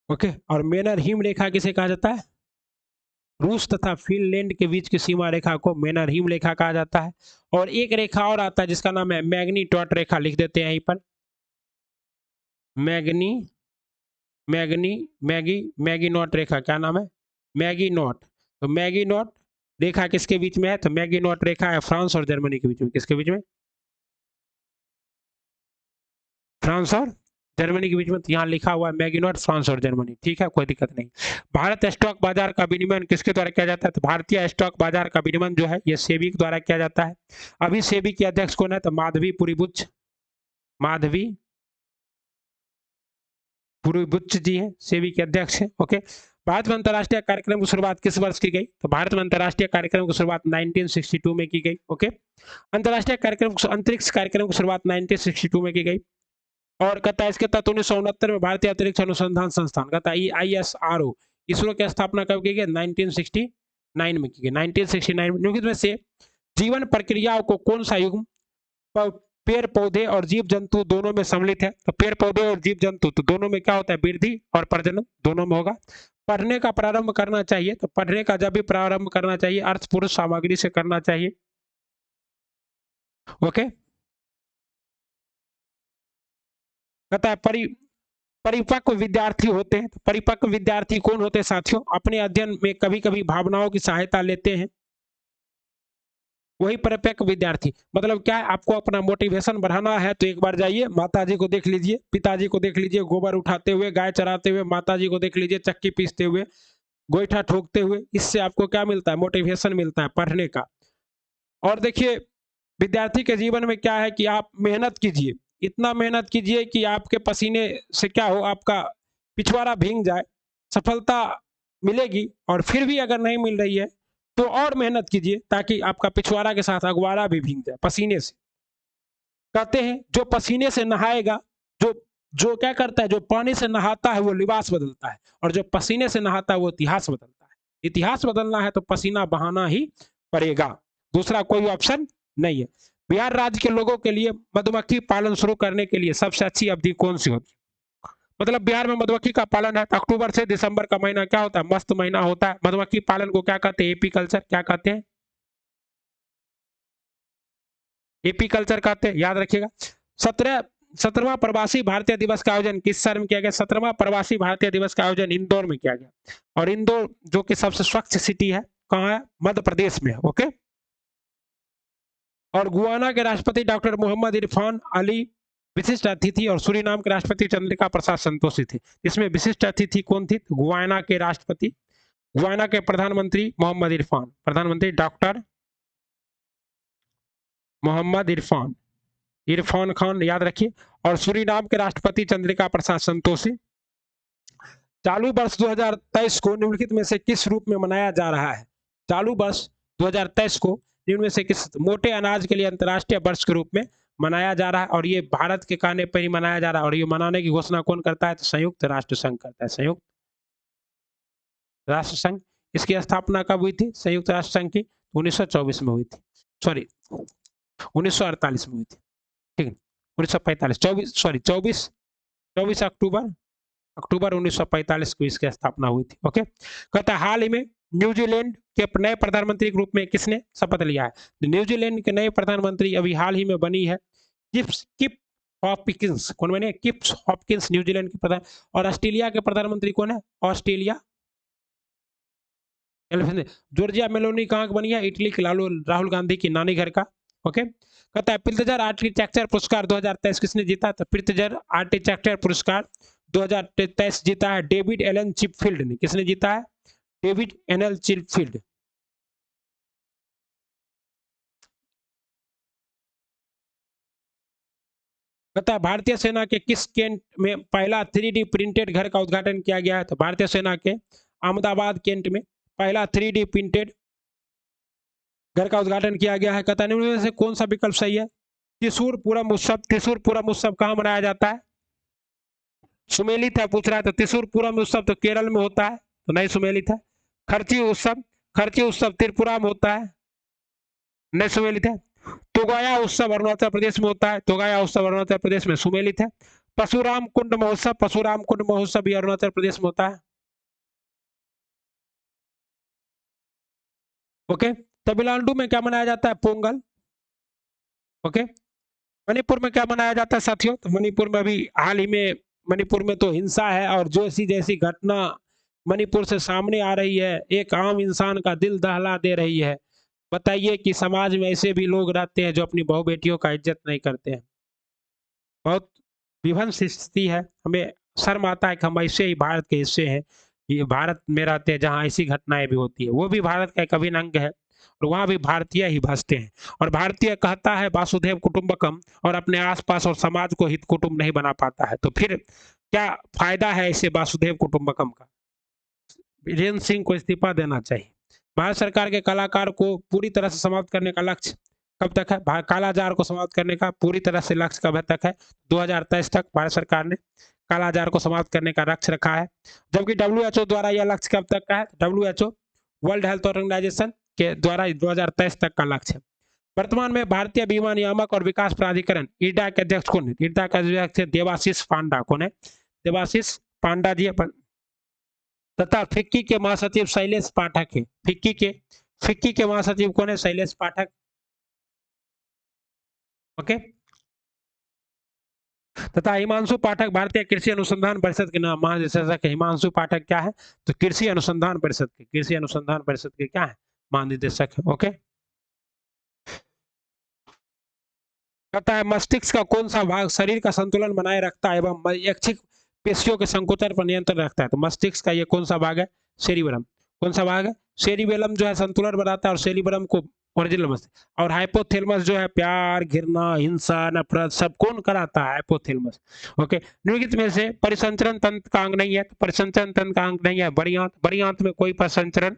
okay. और मेनर-हिम रेखा किसे कहा जाता है? रूस तथा फिनलैंड के बीच की सीमा रेखा को मेनर-हिम रेखा कहा जाता है। और एक रेखा और आता है जिसका नाम है मैग्नीटॉट रेखा, लिख देते हैं यहीं पर। मैग्नी मैग्नी मैगी मैगीनॉट रेखा, क्या नाम है? मैगीनॉट। तो मैगीनॉट रेखा किसके बीच में है? तो मैगीनॉट रेखा है फ्रांस और जर्मनी के बीच में। किसके बीच में? फ्रांस और जर्मनी के बीच में। तो यहाँ लिखा हुआ है मैगीनॉट, फ्रांस और जर्मनी। ठीक है, कोई दिक्कत नहीं। भारत स्टॉक बाजार का विनियमन किसके द्वारा किया जाता है? तो भारतीय स्टॉक बाजार का विनियमन जो है ये सेबी के द्वारा किया जाता है। अभी सेबी के अध्यक्ष कौन है? तो माधवी पुरीबुच, माधवी पुरीबुच जी हैं, सेबी के अध्यक्ष हैं। ओके। भारत में अंतर्राष्ट्रीय कार्यक्रम की शुरुआत किस वर्ष की गई? तो भारत में अंतर्राष्ट्रीय कार्यक्रम की शुरुआत 1962 में की गई। ओके। अंतर्राष्ट्रीय कार्यक्रम, अंतरिक्ष कार्यक्रम की शुरुआत 1962 में की गई। और कहता है इसके तहत 1969 में भारतीय अंतरिक्ष अनुसंधान संस्थान, कहता है ISRO, इसरो की स्थापना कब की गई? 1969 में की गई। 1969 में। निम्नलिखित में से जीवन प्रक्रियाओं को कौन सा युग पेड़ पौधे और जीव जंतु दोनों में सम्मिलित है? तो पेड़ पौधे और जीव जंतु तो दोनों में क्या होता है? वृद्धि और प्रजनन दोनों में होगा। पढ़ने का प्रारंभ करना चाहिए, तो पढ़ने का जब भी प्रारंभ करना चाहिए अर्थपूर्ण सामग्री से करना चाहिए। ओके। कहता है परिपक्व विद्यार्थी होते हैं। तो परिपक्व विद्यार्थी कौन होते हैं साथियों? अपने अध्ययन में कभी कभी भावनाओं की सहायता लेते हैं, वही परिपक्व विद्यार्थी। मतलब क्या है? आपको अपना मोटिवेशन बढ़ाना है तो एक बार जाइए माताजी को देख लीजिए, पिताजी को देख लीजिए, गोबर उठाते हुए, गाय चराते हुए, माताजी को देख लीजिए चक्की पीसते हुए, गोईठा ठोकते हुए। इससे आपको क्या मिलता है? मोटिवेशन मिलता है पढ़ने का। और देखिए, विद्यार्थी के जीवन में क्या है कि आप मेहनत कीजिए, इतना मेहनत कीजिए कि आपके पसीने से क्या हो, आपका पिछवाड़ा भींग जाए। सफलता मिलेगी। और फिर भी अगर नहीं मिल रही है तो और मेहनत कीजिए ताकि आपका पिछवाड़ा के साथ अगवाड़ा भी भींग जाए पसीने से। कहते हैं जो पसीने से नहाएगा, जो जो क्या करता है, जो पानी से नहाता है वो लिबास बदलता है, और जो पसीने से नहाता है वो इतिहास बदलता है। इतिहास बदलना है तो पसीना बहाना ही पड़ेगा, दूसरा कोई ऑप्शन नहीं है। बिहार राज्य के लोगों के लिए मधुमक्खी पालन शुरू करने के लिए सबसे अच्छी अवधि कौन सी होती है? मतलब बिहार में मधुमक्खी का पालन है तो अक्टूबर से दिसंबर का महीना क्या होता है? मस्त महीना होता है। मधुमक्खी पालन को क्या कहते हैं? AP culture. क्या कहते हैं? एपी कल्चर कहते हैं, याद रखिएगा। 17वां प्रवासी भारतीय दिवस का आयोजन किस शहर में किया गया? 17वां प्रवासी भारतीय दिवस का आयोजन इंदौर में किया गया। और इंदौर जो कि सबसे स्वच्छ सिटी है, कहाँ है? मध्य प्रदेश में। ओके। और गुआना के राष्ट्रपति डॉक्टर मोहम्मद इरफान अली विशिष्ट अतिथि, और सूरीनाम के राष्ट्रपति चंद्रिका प्रसाद संतोषी थे। इसमें विशिष्ट अतिथि कौन थी? गुआना के राष्ट्रपति, गुआना के प्रधानमंत्री मोहम्मद इरफान, प्रधानमंत्री डॉक्टर मोहम्मद इरफान, इरफान खान, याद रखिए। और सूरीनाम के राष्ट्रपति चंद्रिका प्रसाद संतोषी। चालू वर्ष 2023 को निम्नलिखित में से किस रूप में मनाया जा रहा है? चालू वर्ष 2023 को निम्न में से किस मोटे अनाज के लिए अंतर्राष्ट्रीय वर्ष के रूप में मनाया जा रहा है? और ये भारत के कहने पर ही मनाया जा रहा है। और ये मनाने की घोषणा कौन करता है? तो संयुक्त राष्ट्र संघ करता है, संयुक्त राष्ट्र संघ। इसकी स्थापना कब हुई थी संयुक्त राष्ट्र संघ की? 1924 में हुई थी, सॉरी 1948 में हुई थी। ठीक है, 1945, 24 अक्टूबर 1945 को इसकी स्थापना हुई थी। ओके। कहता है हाल ही में न्यूजीलैंड के नए प्रधानमंत्री के रूप में किसने शपथ लिया है? न्यूजीलैंड के नए प्रधानमंत्री अभी हाल ही में बनी है किप हॉपकिंस। कौन बने? किप्स हॉपकिंस न्यूजीलैंड के प्रधान। और ऑस्ट्रेलिया के प्रधानमंत्री कौन है? ऑस्ट्रेलिया, जॉर्जिया मेलोनी कहाँ की बनी है? इटली के राहुल गांधी की नानी घर का। ओके। कहता है पिल्तजर आर्किटेक्चर पुरस्कार 2023 किसने जीता? तो पिल्तजर आर्किटेक्चर पुरस्कार 2023 जीता है डेविड एलन चिपफील्ड ने। किसने जीता है? David Alan Chipperfield. कहता है भारतीय सेना के किस कैंट में पहला 3D प्रिंटेड घर का उद्घाटन किया गया है? तो भारतीय सेना के अहमदाबाद कैंट में पहला 3D प्रिंटेड घर का उद्घाटन किया गया है। कहता है निम्न में से कौन सा विकल्प सही है? त्रिशूर पूरम उत्सव, त्रिशूर पूरम उत्सव कहाँ मनाया जाता है? सुमेलित है पूछ रहा है, तो त्रिशूर पूरम उत्सव तो केरल में होता है, तो नहीं सुमेलित है। खर्ची उत्सव, खर्ची उत्सव त्रिपुरा में होता है, नहीं सुमेलित है। तोगाया उत्सव अरुणाचल प्रदेश में होता है, तोगाया उत्सव अरुणाचल प्रदेश में सुमेलित है। परशुराम कुंड महोत्सव, परशुराम कुंड महोत्सव भी अरुणाचल प्रदेश में होता है। ओके। तमिलनाडु में क्या मनाया जाता है? पोंगल। ओके। मणिपुर में क्या मनाया जाता है साथियों? तो मणिपुर में अभी हाल ही में, मणिपुर में तो हिंसा है और जैसी जैसी घटना मणिपुर से सामने आ रही है, एक आम इंसान का दिल दहला दे रही है। बताइए कि समाज में ऐसे भी लोग रहते हैं जो अपनी बहू बेटियों का इज्जत नहीं करते हैं। बहुत विभत्स स्थिति है। हमें शर्म आता है कि हम ऐसे ही भारत के हिस्से हैं, ये भारत में रहते हैं जहाँ ऐसी घटनाएं भी होती है। वो भी भारत का एक अभिन्न अंग है और वहाँ भी भारतीय ही बसते हैं। और भारतीय कहता है वासुदेव कुटुंबकम और अपने आसपास और समाज को हित कुटुंब नहीं बना पाता है, तो फिर क्या फायदा है इसे वासुदेव कुटुंबकम का? वीरेंद्र सिंह को इस्तीफा देना चाहिए। भारत सरकार के कलाकार को पूरी तरह से समाप्त करने का लक्ष्य कब तक है? कालाजार को समाप्त करने का पूरी तरह से लक्ष्य कब तक है? 2023 तक भारत सरकार ने कालाजार को समाप्त करने का लक्ष्य रखा है। जबकि डब्ल्यूएचओ द्वारा यह लक्ष्य कब तक का है? डब्ल्यूएचओ वर्ल्ड हेल्थ ऑर्गेनाइजेशन के द्वारा 2023 तक का लक्ष्य है। वर्तमान में भारतीय बीमा नियामक और विकास प्राधिकरण ईडा के अध्यक्ष कौन है? ईडा के अध्यक्ष देवाशीष पांडा। कौन है? देवाशीष पांडा जी। तथा फिक्की के महासचिव शैलेश पाठक है। फिक्की के महासचिव कौन है? शैलेश पाठक। ओके। तथा हिमांशु पाठक भारतीय कृषि अनुसंधान परिषद के नाम महानिदेशक है। हिमांशु पाठक क्या है? तो कृषि अनुसंधान परिषद के क्या है? महानिदेशक है। ओके। कहता है मस्तिष्क का कौन सा भाग शरीर का संतुलन बनाए रखता है एवं ऐच्छिक पेशियों के संकोचन पर नियंत्रण रखता है? तो मस्तिष्क का ये कौन सा भाग है? सेरिबेलम। कौन सा भाग है? सेरिबेलम जो है संतुलन बनाता है और सेरिबेलम को ओरिजिनल मस्तिष्क। और हाइपोथैलेमस जो है प्यार, घृणा, हिंसा, नफरत सब कौन कराता है? हाइपोथैलेमस। ओके। निम्नलिखित में से परिसंचरण तंत्र का अंग नहीं है, तो परिसंचरण तंत्र का अंग नहीं है बड़ी आंत। बड़ी आंत में कोई परिसंचरण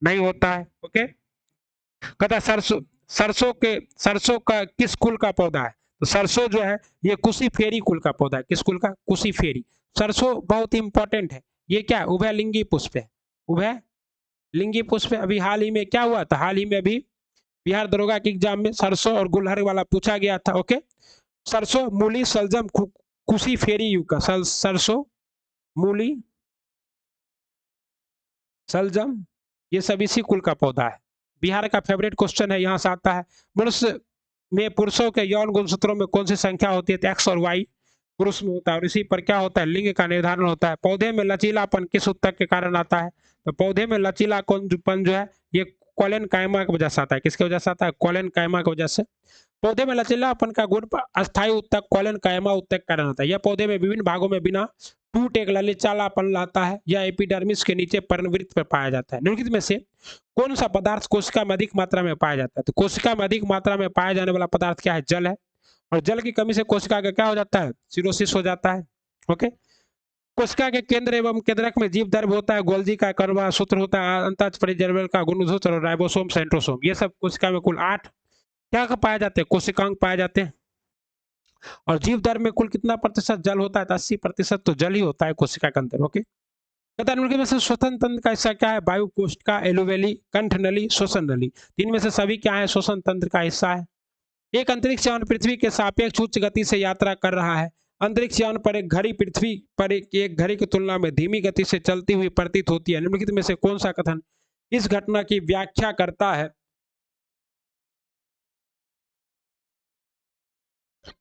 नहीं होता है। ओके। कहता सरसों, सरसों का किस कुल का पौधा है? तो सरसों जो है ये कुशी फेरी कुल का पौधा है। किस कुल का? कुशी फेरी। सरसों बहुत इंपॉर्टेंट है। ये क्या है? उभयलिंगी पुष्प है। उभय लिंगी पुष्प। अभी हाल ही में क्या हुआ था? हाल ही में अभी बिहार दरोगा के एग्जाम में सरसों और गुलहर वाला पूछा गया था। ओके। सरसों, मूली, सलजम, कुशी फेरी युग का सरसों, मूली, सलजम ये सब इसी कुल का पौधा है। बिहार का फेवरेट क्वेश्चन है, यहाँ से आता है। मनुष्य में पुरुषों के यौन गुणसूत्रों में कौन सी संख्या होती है? तो एक्स और वाई पुरुष में होता है और इसी पर क्या होता है? लिंग का निर्धारण होता है। पौधे में लचीलापन किस उत्तक के कारण आता है? तो पौधे में लचीलापन जो है ये कोलेन कायमा की वजह से आता है। किसकी वजह से आता है? कोलेन कायमा की वजह से। पौधे में लचीलापन का गुण अस्थायी उत्तक कोलेन कायमा उत्तक के कारण होता है। यह पौधे में विभिन्न भागों में बिना टूट एक लचीलापन लाता है। यह एपिडर्मिस के नीचे पर्णवृत्त पर पाया जाता है। निम्नलिखित में से कौन सा पदार्थ कोशिका में अधिक मात्रा में पाया जाता है? तो कोशिका में अधिक मात्रा में पाया जाने वाला पदार्थ क्या है? जल है। और जल की कमी से कोशिका का क्या हो जाता है? सिरोसिस हो जाता है। ओके। कोशिका के केंद्र एवं केंद्रक में जीव दर्भ होता है, गोल्जी का कर्वा सूत्र होता है, अंतःच परिजर्वल का गुणसूत्र और राइबोसोम, सेंट्रोसोम। ये सब कोशिका में कुल 8 क्या का पाए जाते हैं? कोशिकांग पाए जाते हैं। और जीव दर्भ में कुल कितना प्रतिशत जल होता है? तो 80% तो जल ही होता है कोशिका के अंदर। ओके। में से श्वसन तंत्र का हिस्सा क्या है? वायु कोशिका, एलोवेली, कंठ नली, श्वसन नली। तीन में से सभी क्या है? श्वसन तंत्र का हिस्सा है। एक अंतरिक्ष यान पृथ्वी के सापेक्ष उच्च गति से यात्रा कर रहा है। अंतरिक्ष यान पर एक घड़ी पृथ्वी पर एक घड़ी की तुलना में धीमी गति से चलती हुई प्रतीत होती है। निम्नलिखित में से कौन सा कथन इस घटना की व्याख्या करता है?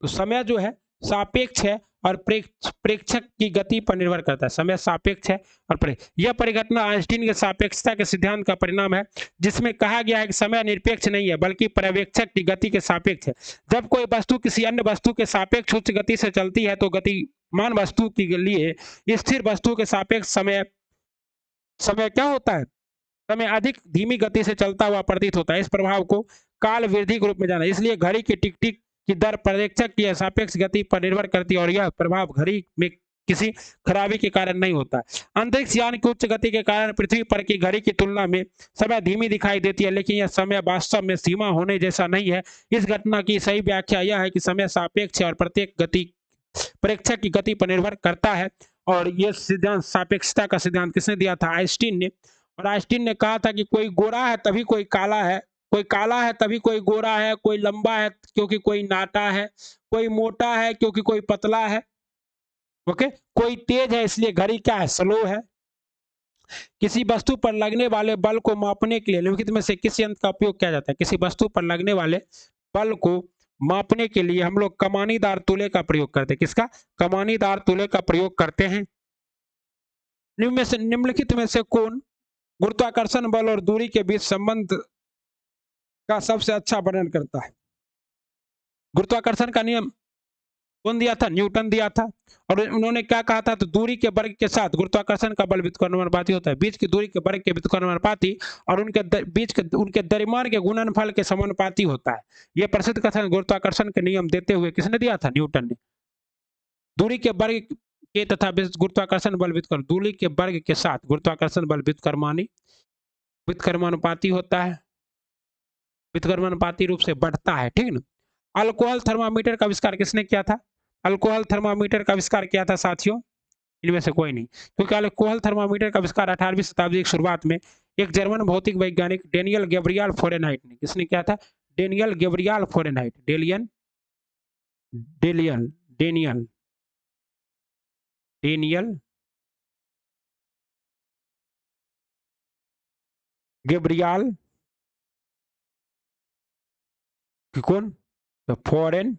तो समय जो है सापेक्ष है और प्रेक्षक की गति पर निर्भर करता है। समय सापेक्ष है और यह परिघटना आइंस्टीन के सापेक्षता के सिद्धांत का परिणाम है, जिसमें कहा गया है कि समय निरपेक्ष नहीं है बल्कि पर्यवेक्षक की गति के सापेक्ष है। जब कोई वस्तु किसी अन्य वस्तु के सापेक्ष उच्च गति से चलती है तो गतिमान वस्तु के लिए स्थिर वस्तु के सापेक्ष समय समय क्या होता है? समय अधिक धीमी गति से चलता हुआ प्रतीत होता है। इस प्रभाव को काल वृद्धि के रूप में जाना। इसलिए घड़ी की टिक टिक की दर पर्यवेक्षक की सापेक्ष गति पर निर्भर करती है और यह प्रभाव घड़ी में किसी खराबी के कारण नहीं होता। अंतरिक्ष यान की उच्च गति के कारण पृथ्वी पर की घड़ी की तुलना में समय धीमी दिखाई देती है, लेकिन यह समय वास्तव में सीमा होने जैसा नहीं है। इस घटना की सही व्याख्या यह है कि समय सापेक्ष है और प्रत्येक गति प्रेक्षक की गति पर निर्भर करता है। और यह सिद्धांत सापेक्षता का सिद्धांत किसने दिया था? आइंस्टीन ने। और आइंस्टीन ने कहा था कि कोई गोरा है तभी कोई काला है, कोई काला है तभी कोई गोरा है, कोई लंबा है क्योंकि कोई नाटा है, कोई मोटा है क्योंकि कोई पतला है, ओके, कोई तेज है इसलिए घड़ी क्या है? स्लो है। किसी वस्तु पर लगने वाले बल को मापने के लिए निम्नलिखित में से किस यंत्र का उपयोग किया जाता है? किसी वस्तु पर लगने वाले बल को मापने के लिए हम लोग कमानीदार तूले का प्रयोग करते हैं। किसका? कमानीदार तूले का प्रयोग करते हैं। निम्नलिखित में से कौन गुरुत्वाकर्षण बल और दूरी के बीच संबंध का सबसे अच्छा वर्णन करता है? गुरुत्वाकर्षण का नियम कौन दिया था? न्यूटन दिया था। और उन्होंने क्या कहा था? तो दूरी के वर्ग के साथ गुरुत्वाकर्षण का बल व्युत्क्रमानुपाती होता है। बीच की दूरी के वर्ग के व्युत्क्रमानुपाती और उनके द्रव्यमान के गुणनफल के समानुपाती होता है। यह प्रसिद्ध कथन गुरुत्वाकर्षण के नियम देते हुए किसने दिया था? न्यूटन ने। दूरी के वर्ग के तथा गुरुत्वाकर्षण बल दूरी के वर्ग के साथ गुरुत्वाकर्षण बल व्युत्क्रमानुपाती होता है, व्युत्क्रमानुपाती रूप से बढ़ता है, ठीक है ना। अल्कोहल थर्मामीटर का आविष्कार किसने किया था? अल्कोहल थर्मामीटर का आविष्कार किया था साथियों, इनमें से कोई नहीं, क्योंकि अल्कोहल थर्मामीटर का आविष्कार 18वीं शताब्दी की शुरुआत में एक जर्मन भौतिक वैज्ञानिक डेनियल गैब्रियल फ़ारेनहाइट ने। किसने किया था? Daniel Gabriel Fahrenheit. Daniel Gabriel कौन? फॉरेन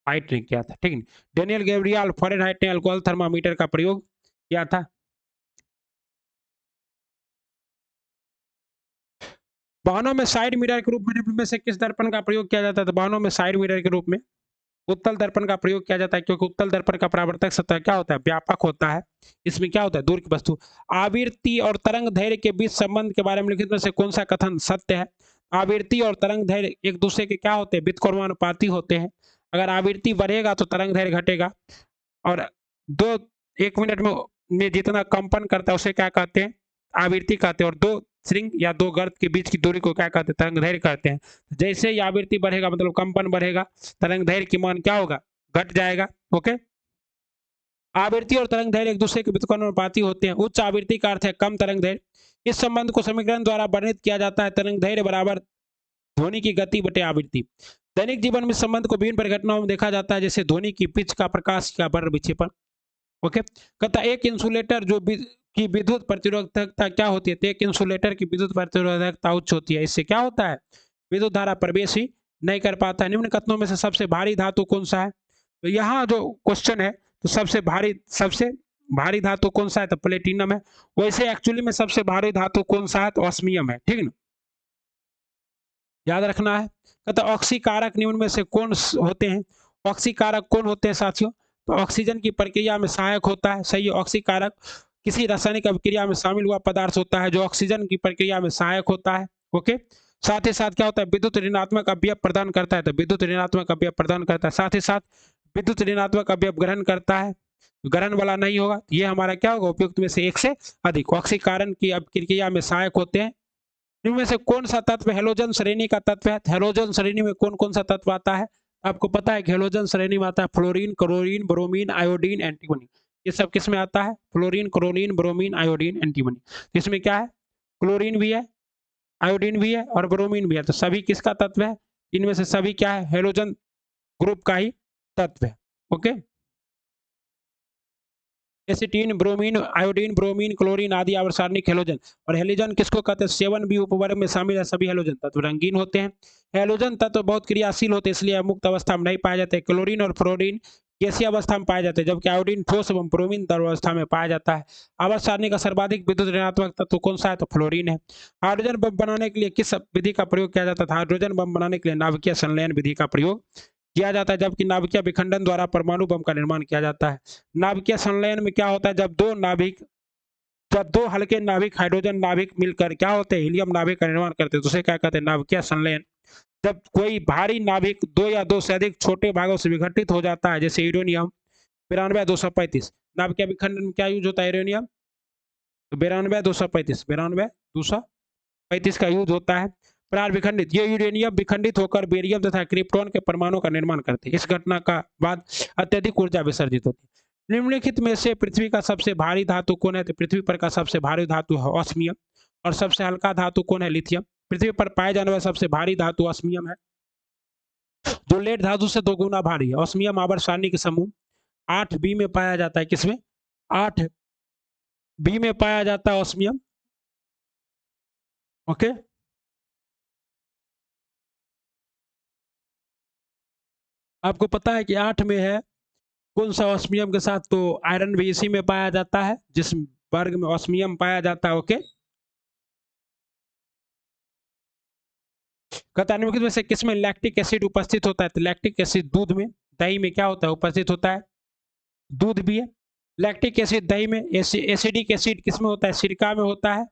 हाइट ने किया था, ठीक है। डेनियल गैब्रियल फ़ारेनहाइट ने अल्कोहल थर्मामीटर का प्रयोग किया था। वाहनों में साइड मिरर के रूप में से किस दर्पण का प्रयोग किया जाता है? तो वाहनों में साइड मिरर के रूप में उत्तल दर्पण का प्रयोग किया जाता है, क्योंकि उत्तल दर्पण का परावर्तक सतह क्या होता है? व्यापक होता है। इसमें क्या होता है? दूर की वस्तु। आवृत्ति और तरंग दैर्घ्य के बीच संबंध के बारे में लिखित में से कौन सा कथन सत्य है? आवृत्ति और तरंग दैर्घ्य एक दूसरे के क्या होते हैं? व्युत्क्रमानुपाती होते हैं। अगर आवृत्ति बढ़ेगा तो तरंग दैर्घ्य घटेगा। और दो 1 मिनट में जितना कंपन करता है उसे क्या कहते हैं? आवृत्ति कहते हैं। और दो श्रृंग या दो गर्त के बीच की दूरी को क्या कहते हैं? तरंग दैर्घ्य कहते हैं। जैसे ही आवृत्ति बढ़ेगा मतलब कंपन बढ़ेगा, तरंग दैर्घ्य की मान क्या होगा? घट जाएगा, ओके। आवृत्ति और तरंग दैर्घ्य एक दूसरे के व्युत्क्रमानुपाती होते हैं। उच्च आवृत्ति का अर्थ है कम तरंग दैर्घ्य। इस संबंध को समीकरण द्वारा वर्णित किया जाता है, तरंग दैर्घ्य बराबर ध्वनि की गति बटे आवृत्ति। दैनिक जीवन में संबंध को विभिन्न परिघटनाओं में देखा जाता है, जैसे ध्वनि की पिच का, प्रकाश का वर्ग विक्षेपण, ओके। कहता एक इंसुलेटर की विद्युत प्रतिरोधकता क्या होती है? तो एक इंसुलेटर की विद्युत प्रतिरोधकता उच्च होती है। इससे क्या होता है? विद्युत धारा प्रवेश ही नहीं कर पाता है। निम्न कथनों में से सबसे भारी धातु कौन सा है? तो यहाँ जो क्वेश्चन है, तो सबसे भारी धातु कौन सा है? तो प्लेटिनम है। वैसे एक्चुअली में सबसे भारी धातु कौन सा है? तो ऑस्मियम है, ठीक है ना, याद रखना है। कहता ऑक्सीकारक निम्न में से कौन होते हैं? ऑक्सीकारक कौन होते हैं साथियों? तो ऑक्सीजन की प्रक्रिया में सहायक होता है, सही है। ऑक्सीकारक किसी रासायनिक अभिक्रिया में शामिल हुआ पदार्थ होता है जो ऑक्सीजन की प्रक्रिया में सहायक होता है, ओके। साथ ही साथ क्या होता है? विद्युत ऋणात्मक अवयव प्रदान करता है, तो विद्युत ऋणात्मक अवयव प्रदान करता है। साथ ही साथ विद्युत ऋणात्मक अवयव ग्रहण करता है, ग्रहण वाला नहीं होगा। ये हमारा क्या होगा? उपयुक्त में से एक से अधिक। ऑक्सीकरण की अभिक्रिया में सहायक होते हैं। इनमें से कौन सा तत्व हेलोजन श्रेणी का तत्व है? हेलोजन श्रेणी में कौन कौन सा तत्व आता है? आपको पता है कि हेलोजन श्रेणी में आता है fluorine, chlorine, bromine, iodine, antimony. ये सब किस में आता है? Fluorine, chlorine, bromine, iodine, antimony. इसमें क्या है? क्लोरीन भी है, आयोडीन भी है और ब्रोमीन भी है। तो सभी किसका तत्व है? इनमें से सभी क्या है? हेलोजन ग्रुप का ही तत्व है, okay. Astatine, bromine, iodine, bromine, chlorine आदि आवर्सार्निक हेलोजन। और हेलोजन किसको कहते हैं? 7b उपवर्ग में शामिल है सभी हेलोजन तत्व रंगीन होते हैं। हेलोजन तत्व बहुत क्रियाशील होते हैं, इसलिए मुक्त अवस्था में नहीं पाए जाते। क्लोरीन और फ्लोरीन गैसीय अवस्था में पाए जाते हैं, जबकि आयोडीन ठोस एवं ब्रोमीन द्रव अवस्था में पाया जाता है। आवर्सार्निक का सर्वाधिक विद्युत ऋणात्मक तत्व कौन सा है? तो फ्लोरीन है। हाइड्रोजन बम बनाने के लिए किस विधि का प्रयोग किया जाता था? हाइड्रोजन बम बनाने के लिए नाभिकीय संलयन विधि का प्रयोग किया जाता है, जबकि नाभिकीय विखंडन द्वारा परमाणु बम का निर्माण किया जाता है। नाभिकीय संलयन में क्या होता है? जब दो हल्के नाभिक हाइड्रोजन नाभिक मिलकर क्या होते हैं? हीलियम नाभिक का निर्माण करते हैं, तो उसे क्या कहते हैं? नाभिकीय संलयन। जब कोई भारी नाभिक दो या दो से अधिक छोटे भागों से विघटित हो जाता है, जैसे यूरेनियम, 92 235। नाभिक के विखंडन में क्या यूज होता है? यूरेनियम। तो 92 235, 92 235 का यूज होता है। प्रार विखंडित, ये यूरेनियम विखंडित होकर बेरियम तथा क्रिप्टॉन के परमाणु का निर्माण करते हैं। इस घटना का बाद अत्यधिक ऊर्जा विसर्जित होती है। निम्नलिखित में से पृथ्वी का सबसे भारी धातु कौन है? तो पृथ्वी पर का सबसे भारी धातु है ऑस्मियम। और सबसे हल्का धातु कौन है? लिथियम। पृथ्वी पर पाए जाने वाला सबसे भारी धातु ऑस्मियम है, जो लेड धातु से 2 गुना भारी है। ऑस्मियम आवर्त सारणी के समूह 8b में पाया जाता है। किसमें? 8b में पाया जाता है ऑस्मियम। ओके, आपको पता है कि 8 में है कौन सा ऑस्मियम के साथ? तो आयरन भी इसी में पाया जाता है, जिस वर्ग में ऑस्मियम पाया जाता है। ओके, निम्नलिखित में से किसमें लैक्टिक एसिड उपस्थित होता है? तो लैक्टिक एसिड दूध में, दही में क्या होता है? उपस्थित होता है, दूध भी है। लैक्टिक एसिड दही में। एसिडिक एसिड किसमें होता है? सिरका में होता है।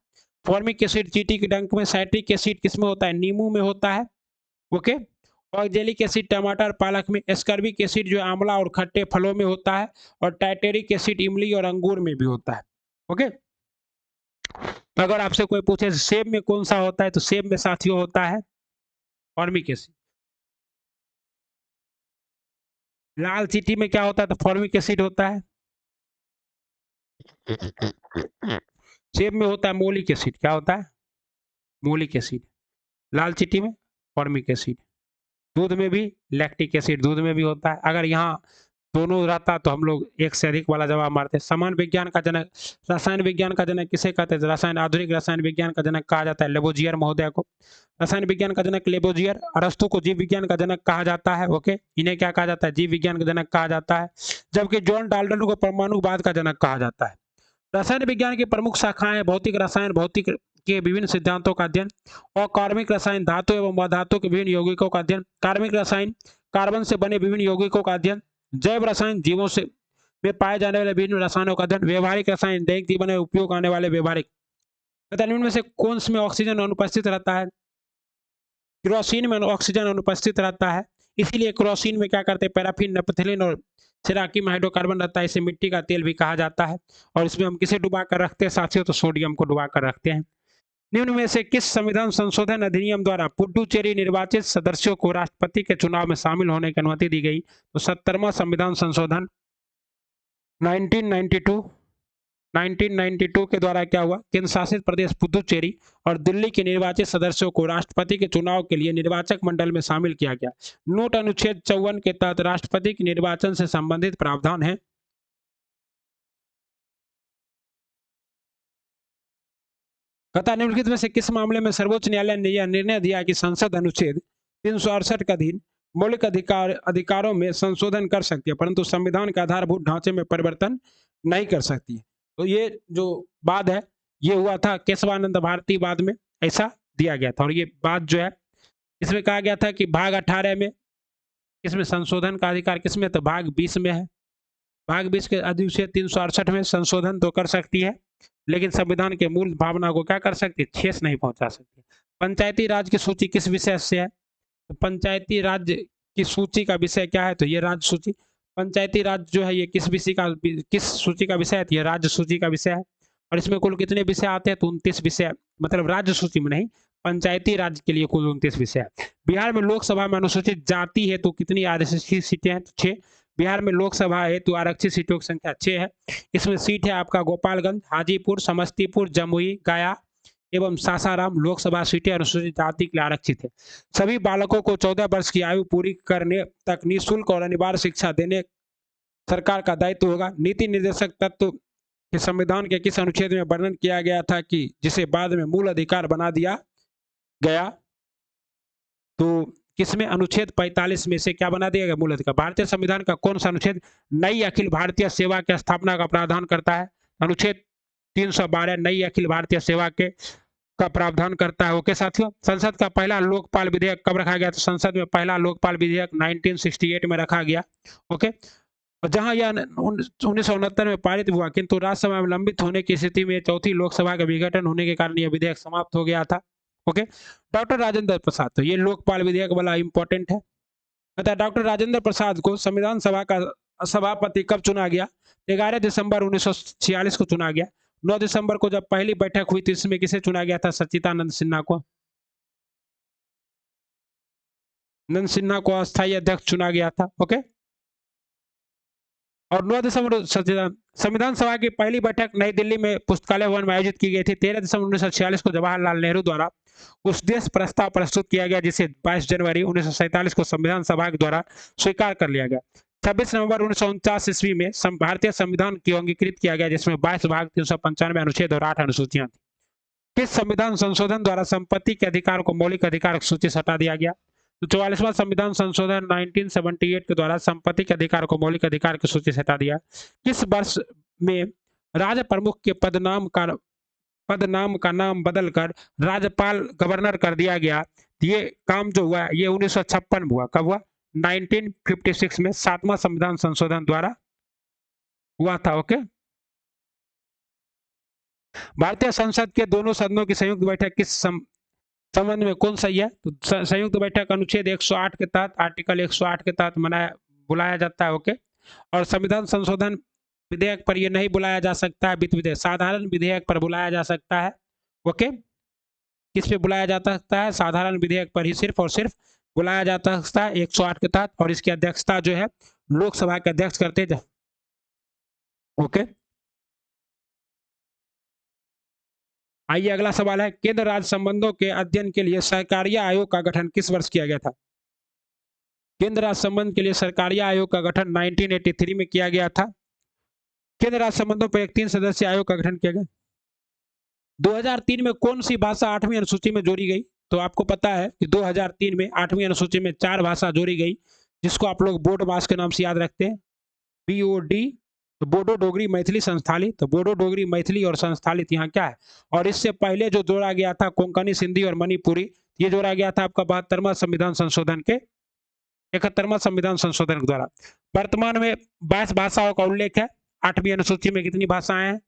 फॉर्मिक एसिड चींटी के डंक में। साइट्रिक एसिड किसमें होता है? नींबू में होता है। ओके, ऑक्जेलिक एसिड टमाटर पालक में। एस्कर्बिक एसिड जो आंवला और खट्टे फलों में होता है। और टाइटेरिक एसिड इमली और अंगूर में भी होता है। ओके, अगर आपसे कोई पूछे सेब में कौन सा होता है, तो सेब में साथियों होता है फॉर्मिक एसिड। लाल चींटी में क्या होता है? तो फॉर्मिक एसिड होता है। सेब में होता है मोलिक एसिड। क्या होता है? मोलिक एसिड। लाल चींटी में फॉर्मिक एसिड। दूध में भी लैक्टिक एसिड, दूध में भी होता है। अगर यहाँ दोनों रहता तो हम लोग एक से अधिक वाला जवाब मारते। समान विज्ञान का जनक, रसायन विज्ञान का जनक किसे कहते हैं? रसायन, आधुनिक रसायन विज्ञान का जनक कहा जाता है लेबोजियर महोदय को। रसायन विज्ञान का जनक लेबोजियर। अरस्तु को जीव विज्ञान का जनक कहा जाता है। ओके, इन्हें क्या कहा जाता है? जीव विज्ञान का जनक कहा जाता है। जबकि जॉन डाल्टन को परमाणुवाद का जनक कहा जाता है। रसायन विज्ञान की प्रमुख शाखाएं भौतिक रसायन, भौतिक के विभिन्न सिद्धांतों का अध्ययन। और कार्मिक रसायन, धातु एवं अधातु के विभिन्न यौगिकों का अध्ययन। कार्मिक रसायन, कार्बन से बने विभिन्न यौगिकों का अध्ययन। जैव रसायन, जीवों से में पाए जाने वाले विभिन्न रसायनों का अध्ययन। व्यवहारिक रसायन, दैनिक जीवन में उपयोग आने वाले व्यवहारिक। तथा निम्न में से कौन में ऑक्सीजन अनुपस्थित रहता है? केरोसिन में ऑक्सीजन अनुपस्थित रहता है। इसीलिए केरोसिन में क्या करते हैं? पैराफिन, नेपथलीन और सिराकिम हाइड्रोकार्बन रहता है। इसे मिट्टी का तेल भी कहा जाता है। और इसमें हम किसे डुबा कर रखते हैं साथियों? तो सोडियम को डुबा कर रखते हैं। निम्न में से किस संविधान संशोधन अधिनियम द्वारा पुडुचेरी निर्वाचित सदस्यों को राष्ट्रपति के चुनाव में शामिल होने की अनुमति दी गई? तो 70वां संविधान संशोधन 1992 के द्वारा क्या हुआ? केंद्र शासित प्रदेश पुडुचेरी और दिल्ली के निर्वाचित सदस्यों को राष्ट्रपति के चुनाव के लिए निर्वाचक मंडल में शामिल किया गया। नोट अनुच्छेद 54 के तहत राष्ट्रपति के निर्वाचन से संबंधित प्रावधान है। निम्नलिखित में से किस मामले में सर्वोच्च न्यायालय ने यह निर्णय दिया कि संसद अनुच्छेद 368 के अधीन मौलिक अधिकारों में संशोधन कर सकती है, परंतु संविधान के आधारभूत ढांचे में परिवर्तन नहीं कर सकती है? तो ये जो वाद है, ये हुआ था केशवानंद भारती वाद में, ऐसा दिया गया था। और ये बात जो है, इसमें कहा गया था कि भाग 18 में इसमें संशोधन का अधिकार किसमें? तो भाग 20 में है। भाग 20 के अनुच्छेद 368 में संशोधन तो कर सकती है, लेकिन संविधान के मूल भावना को क्या कर सकती है? ठेस नहीं पहुंचा सकती। पंचायती राज की सूची किस विषय से है? तो पंचायती राज की सूची का विषय क्या है? तो ये राज्य सूची। पंचायती राज जो है ये किस सूची का विषय है? तो ये राज्य सूची का विषय है। और इसमें कुल कितने विषय आते हैं? तो 29 विषय, मतलब राज्य सूची में नहीं, पंचायती राज के लिए कुल 29 विषय है। बिहार में लोकसभा में अनुसूचित जाति है तो कितनी आरक्षित सीटें हैं? तो 6। बिहार में लोकसभा है तो आरक्षित सीटों की संख्या 6 है। इसमें सीट है आपका गोपालगंज, हाजीपुर, समस्तीपुर, जमुई, गया एवं सासाराम लोकसभा सीटें अनुसूचित जाति के लिए आरक्षित है। सभी बालकों को 14 वर्ष की आयु पूरी करने तक निःशुल्क और अनिवार्य शिक्षा देने सरकार का दायित्व होगा। नीति निर्देशक तत्व के संविधान के किस अनुच्छेद में वर्णन किया गया था कि जिसे बाद में मूल अधिकार बना दिया गया? तो किसमें? अनुच्छेद 45 में से क्या बना दिया गया? मूल अधिकार। भारतीय संविधान का कौन सा अनुच्छेद नई अखिल भारतीय सेवा की स्थापना का प्रावधान करता है? अनुच्छेद 312 नई अखिल भारतीय सेवा के का प्रावधान करता है। ओके साथियों, संसद का पहला लोकपाल विधेयक कब रखा गया? तो संसद में पहला लोकपाल विधेयक 1968 में रखा गया। ओके, और जहां यह 1969 में पारित हुआ, किंतु राज्यसभा में लंबित होने की स्थिति में चौथी लोकसभा का विघटन होने के कारण यह विधेयक समाप्त हो गया था। ओके, डॉक्टर राजेंद्र प्रसाद, तो ये लोकपाल विधेयक वाला इंपॉर्टेंट है। डॉक्टर राजेंद्र प्रसाद को संविधान सभा का सभापति कब चुना गया? 11 दिसंबर 1946 को चुना गया। 9 दिसंबर को जब पहली बैठक हुई थी, इसमें किसे चुना गया था? सच्चिदानंद सिन्हा को। नंद सिन्हा को अस्थायी अध्यक्ष चुना गया था। ओके, और 9 दिसंबर संविधान सभा की पहली बैठक नई दिल्ली में पुस्तकालय भवन में आयोजित की गई थी। 13 दिसंबर 1946 को जवाहरलाल नेहरू द्वारा उद्देश्य प्रस्ताव प्रस्तुत किया गया, जिसे 22 जनवरी 1947 को संविधान सभा के द्वारा स्वीकार कर लिया गया। 26 नवंबर 1949 ईस्वी में भारतीय संविधान को अंगीकृत किया गया, जिसमें 22 भाग, 395 अनुच्छेद और 8 अनुसूचियां थी। किस संविधान संशोधन द्वारा संपत्ति के अधिकार को मौलिक अधिकार की सूची से हटा दिया गया? तो 44वां संविधान संशोधन 1978 के द्वारा संपत्ति के अधिकार को मौलिक अधिकार की सूची से हटा दिया। किस वर्ष में राज्य प्रमुख के पद नाम का नाम बदलकर राज्यपाल गवर्नर कर दिया गया? ये काम जो हुआ ये 1956 में हुआ। कब हुआ? 1956 में 7वां संविधान संशोधन द्वारा हुआ था। ओके, भारतीय संसद के दोनों सदनों की संयुक्त बैठक किस संबंध में कौन सही है? तो संयुक्त बैठक अनुच्छेद 108 के तहत, आर्टिकल 108 के तहत बुलाया जाता है। ओके, और संविधान संशोधन विधेयक पर यह नहीं बुलाया जा सकता है, वित्त विधेयक, साधारण विधेयक पर बुलाया जा सकता है। ओके, किस पे बुलाया जा सकता है? साधारण विधेयक पर ही सिर्फ और सिर्फ बुलाया जा सकता है 108 के तहत, और इसकी अध्यक्षता जो है लोकसभा के अध्यक्ष करते हैं। ओके, आइए अगला सवाल है, केंद्र राज्य संबंधों के अध्ययन के लिए सरकारिया आयोग का गठन किस वर्ष किया गया था? केंद्र राज्य संबंध के लिए सरकारिया आयोग का गठन 1983 में किया गया था। केंद्र राज्य संबंधों पर एक 3 सदस्यीय आयोग का गठन किया गया। 2003 में कौन सी भाषा 8वीं अनुसूची में जोड़ी गई? तो आपको पता है कि 2003 में 8वीं अनुसूची में 4 भाषा जोड़ी गई, जिसको आप लोग बोर्ड भाषा के नाम से याद रखते हैं, BOD। तो बोडो, डोगरी, मैथिली, संस्थाली। तो बोडो, डोगरी, मैथिली और संस्थालित यहाँ क्या है? और इससे पहले जो जोड़ा गया था कोंकणी, सिंधी और मणिपुरी, ये जोड़ा गया था आपका 72वां संविधान संशोधन के 71वां संविधान संशोधन के द्वारा। वर्तमान में 22 भाषाओं का उल्लेख है। 8वीं अनुसूची में कितनी भाषाएं हैं?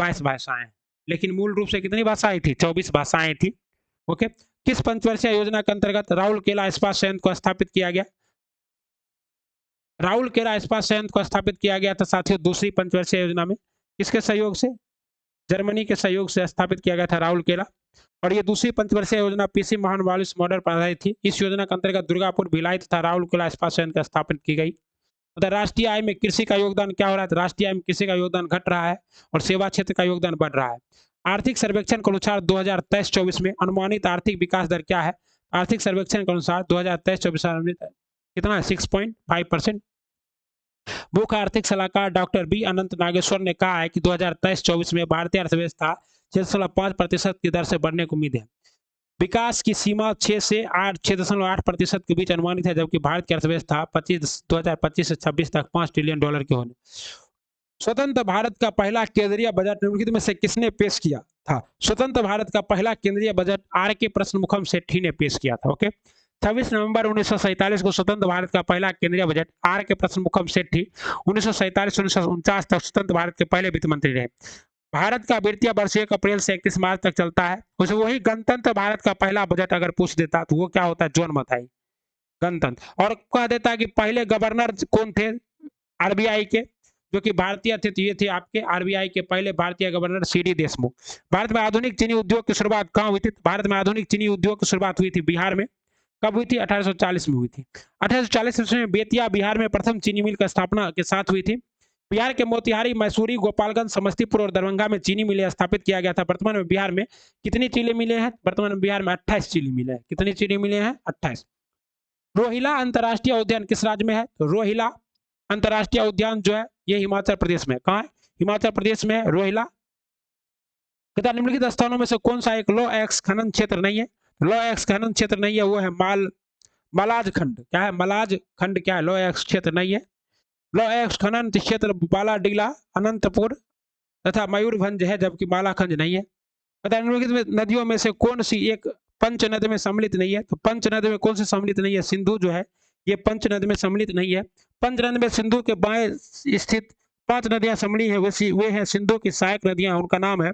22 भाषाएं, लेकिन मूल रूप से कितनी भाषाएं थी? 24 भाषाएं थी। ओके, किस पंचवर्षीय योजना के अंतर्गत राउरकेला इस्पात संयंत्र को स्थापित किया गया? राउरकेला इस्पात संयंत्र को स्थापित किया गया था साथियों दूसरी पंचवर्षीय योजना में। किसके सहयोग से? जर्मनी के सहयोग से स्थापित किया गया था राउरकेला। और ये दूसरी पंचवर्षीय योजना PC मोहन वालिस मॉडल पर आधारित थी। इस योजना के अंतर्गत दुर्गापुर, भिलाई तथा राउरकेला इस्पात संयंत्र स्थापित की गई। राष्ट्रीय आय में कृषि का योगदान क्या हो रहा है? राष्ट्रीय आय में कृषि का योगदान घट रहा है और सेवा क्षेत्र का योगदान बढ़ रहा है। आर्थिक सर्वेक्षण के अनुसार 2023-24 में अनुमानित आर्थिक विकास दर क्या है? आर्थिक सर्वेक्षण के अनुसार 2023-24 कितना है? 6.5%। मुख्य आर्थिक सलाहकार डॉक्टर B अनंत नागेश्वर ने कहा है कि 2023-24 में भारतीय अर्थव्यवस्था 6.5% की दर से बढ़ने की उम्मीद है। विकास की सीमा 6.8% के बीच अनुमानित है, जबकि भारत की अर्थव्यवस्था 2025 से 26 तक $5 ट्रिलियन की होने। स्वतंत्र भारत का पहला केंद्रीय बजट निम्नलिखित में से किसने पेश किया था? स्वतंत्र भारत का पहला केंद्रीय बजट R.K. प्रश्नमुखम सेठी ने पेश किया था। ओके, 26 नवंबर 1947 को स्वतंत्र भारत का पहला केंद्रीय बजट R.K. प्रश्नमुखम सेठी 1947-1949 तक स्वतंत्र भारत के पहले वित्त मंत्री रहे। भारत का वित्तीय वर्ष 1 अप्रैल से 31 मार्च तक चलता है। उसे वही गणतंत्र भारत का पहला बजट अगर पूछ देता तो वो क्या होता है? जॉन मथाई, गणतंत्र। और कह देता कि पहले गवर्नर कौन थे RBI के, जो कि भारतीय थे, तो ये थे आपके RBI के पहले भारतीय गवर्नर CD देशमुख। भारत में आधुनिक चीनी उद्योग की शुरुआत कहाँ हुई थी? भारत में आधुनिक चीनी उद्योग की शुरुआत हुई थी बिहार में। कब हुई थी? 1840 में हुई थी। 1840 में बेतिया बिहार में प्रथम चीनी मिल की स्थापना के साथ हुई थी। बिहार के मोतिहारी, मैसूरी, गोपालगंज, समस्तीपुर और दरभंगा में चीनी मिलें स्थापित किया गया था। वर्तमान में बिहार में कितनी चीनी मिलें हैं? वर्तमान में बिहार में 28 चीनी मिलें हैं। कितनी चीनी मिलें हैं? 28। रोहिला अंतर्राष्ट्रीय उद्यान किस राज्य में है? तो रोहिला अंतर्राष्ट्रीय उद्यान जो है ये हिमाचल प्रदेश में। कहाँ है? हिमाचल प्रदेश में रोहिला। निम्नलिखित स्थानों में से कौन सा एक लौ एक्स खनन क्षेत्र नहीं है? लौ एक्स खनन क्षेत्र नहीं है, वो है मलाज खंड। क्या है? मलाज खंड क्या है? लौ एक्स क्षेत्र नहीं है। लौ एक्स खनन क्षेत्र बालाडीला, अनंतपुर तथा मयूरभंज है, जबकि मालाखंज नहीं है। निम्नलिखित नदियों में से कौन सी एक पंचनद में सम्मिलित नहीं है? तो पंचनद में कौन सी सम्मिलित नहीं है? सिंधु जो है ये पंचनद में सम्मिलित नहीं है। पंचनद में सिंधु के बाएं स्थित 5 नदियां सम्मिलित है, वे हैं सिंधु की सहायक नदियां, उनका नाम है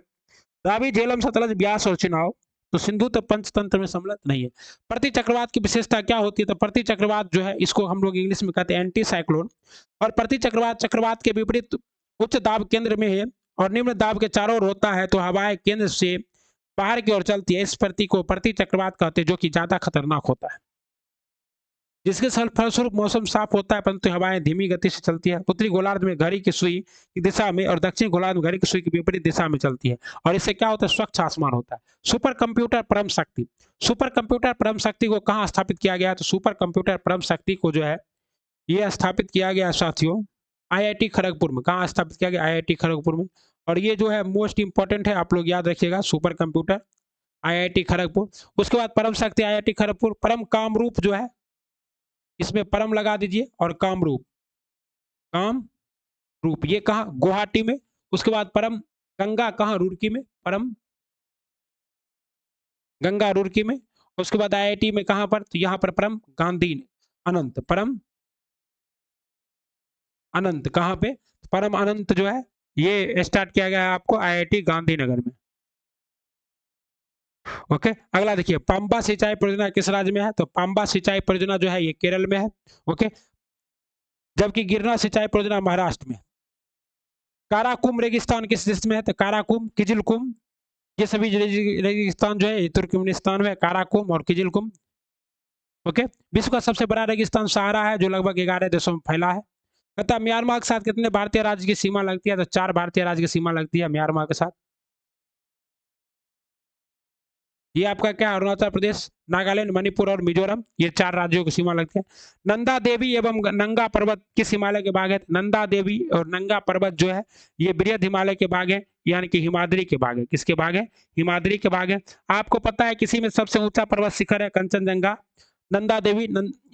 रावी, झेलम, सतलज, ब्यास और चिनाब। तो सिंधु तो पंचतंत्र में सम्मिलित नहीं है। प्रति चक्रवात की विशेषता क्या होती है? तो प्रति चक्रवात जो है इसको हम लोग इंग्लिश में कहते हैं एंटी साइक्लोन। और प्रति चक्रवात चक्रवात के विपरीत उच्च दाब केंद्र में है और निम्न दाब के चारों ओर होता है, तो हवाएं केंद्र से बाहर की ओर चलती है। इस प्रति को प्रति चक्रवात कहते हैं, जो कि ज्यादा खतरनाक होता है, जिसके फलस्वरूप मौसम साफ होता है परंतु हवाएं धीमी गति से चलती है। उत्तरी गोलार्ध में घड़ी की सुई की दिशा में और दक्षिणी गोलार्ध में घड़ी की सुई की विपरीत दिशा में चलती है, और इससे क्या होता है? स्वच्छ आसमान होता है। सुपर कंप्यूटर परम शक्ति, सुपर कंप्यूटर परम शक्ति को कहाँ स्थापित किया गया है? तो सुपर कंप्यूटर परम शक्ति को जो है ये स्थापित किया गया साथियों आईआईटी खड़गपुर में। कहाँ स्थापित किया गया? आईआईटी खड़गपुर में। और ये जो है मोस्ट इंपॉर्टेंट है, आप लोग याद रखिएगा, सुपर कंप्यूटर आईआईटी खड़गपुर। उसके बाद परम शक्ति आईआईटी खड़गपुर। परम कामरूप जो है, इसमें परम लगा दीजिए, और कामरूप, काम रूप ये कहाँ? गुवाहाटी में। उसके बाद परम गंगा कहाँ? रुड़की में, परम गंगा रुड़की में। उसके बाद आईआईटी में कहाँ पर? तो यहाँ पर परम गांधी अनंत, परम अनंत कहाँ पे? परम अनंत जो है ये स्टार्ट किया गया है आपको आईआईटी गांधीनगर में। ओके, अगला देखिए, पंबा सिंचाई परियोजना किस राज्य में है? तो पंबा सिंचाई परियोजना जो है ये केरल में है। ओके, जबकि गिरना सिंचाई परियोजना महाराष्ट्र में। काराकुम रेगिस्तान किस देश में है? तो काराकुम, किजिलकुम, ये सभी रेगिस्तान जो है ये तुर्कमेनिस्तान में है, काराकुम और किजिलकुम। ओके, विश्व का सबसे बड़ा रेगिस्तान सहारा है, जो लगभग 11 देशों में फैला है। तथा म्यांमार के साथ कितने भारतीय राज्य की सीमा लगती है? तो 4 भारतीय राज्य की सीमा लगती है म्यांमार के साथ। ये आपका क्या? अरुणाचल प्रदेश, नागालैंड, मणिपुर और मिजोरम, ये 4 राज्यों की सीमा लगती है। नंदा देवी एवं नंगा पर्वत किस हिमालय के भाग है? नंदा देवी और नंगा पर्वत जो है ये बृहद हिमालय के भाग है, यानी कि हिमाद्री के भाग है। किसके भाग है? हिमाद्री के भाग है। आपको पता है किसी में सबसे ऊंचा पर्वत शिखर है कंचनजंगा, नंदा देवी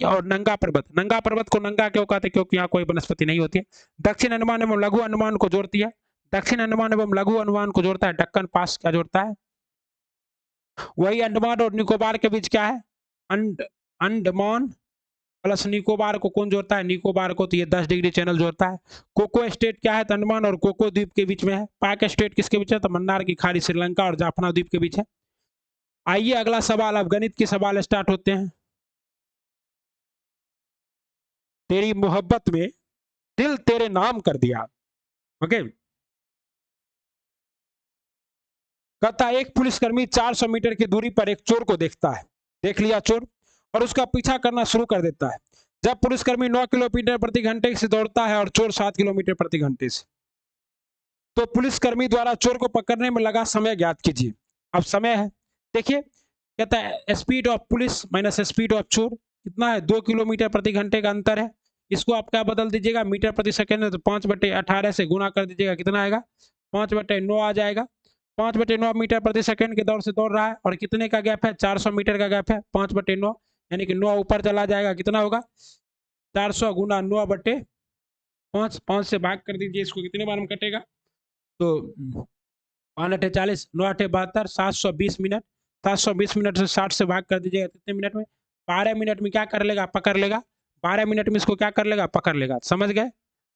और नंगा पर्वत। नंगा पर्वत को नंगा क्यों कहते हैं? क्योंकि यहाँ कोई वनस्पति नहीं होती है। दक्षिण अंडमान एवं लघु अंडमान को जोड़ती है, दक्षिण अंडमान एवं लघु अंडमान को जोड़ता है दक्कन पास। क्या जोड़ता है? वही अंडमान और निकोबार के बीच क्या है? अंडमान प्लस निकोबार को कौन जोड़ता है? निकोबार को तो ये 10 डिग्री चैनल जोड़ता है। कोको स्टेट क्या है? तो अंडमान और कोको द्वीप के बीच में है। पाक स्टेट किसके बीच है? तो मन्नार की खाड़ी श्रीलंका और जाफना द्वीप के बीच है। आइए अगला सवाल, अब गणित के सवाल स्टार्ट होते हैं। तेरी मोहब्बत में दिल तेरे नाम कर दिया। ओके, कहता है एक पुलिसकर्मी 400 मीटर की दूरी पर एक चोर को देखता है, देख लिया चोर, और उसका पीछा करना शुरू कर देता है। जब पुलिसकर्मी 9 किलोमीटर प्रति घंटे से दौड़ता है और चोर 7 किलोमीटर प्रति घंटे से, तो पुलिसकर्मी द्वारा चोर को पकड़ने में लगा समय ज्ञात कीजिए। अब समय है, देखिए, कहता है speed of police minus speed of चोर कितना है? 2 किलोमीटर प्रति घंटे का अंतर है। इसको आप क्या बदल दीजिएगा? मीटर प्रति सेकेंड है, तो 5/18 से गुणा कर दीजिएगा। कितना आएगा? 5/9 आ जाएगा। 5/9 मीटर प्रति सेकंड के दौर से दौड़ रहा है, और कितने का गैप है? 400 मीटर का गैप है। 5/9 यानी कि 9 ऊपर चला जाएगा। कितना होगा? 400 गुना 9/5, 5 से भाग कर दीजिए इसको, कितने बार में कटेगा? तो 5/8 40, 9/8 72, 720 मिनट। 720 मिनट से 60 से भाग कर दीजिएगा, कितने मिनट में? 12 मिनट में क्या कर लेगा? पकड़ लेगा। 12 मिनट में इसको क्या कर लेगा? पकड़ लेगा। समझ गए?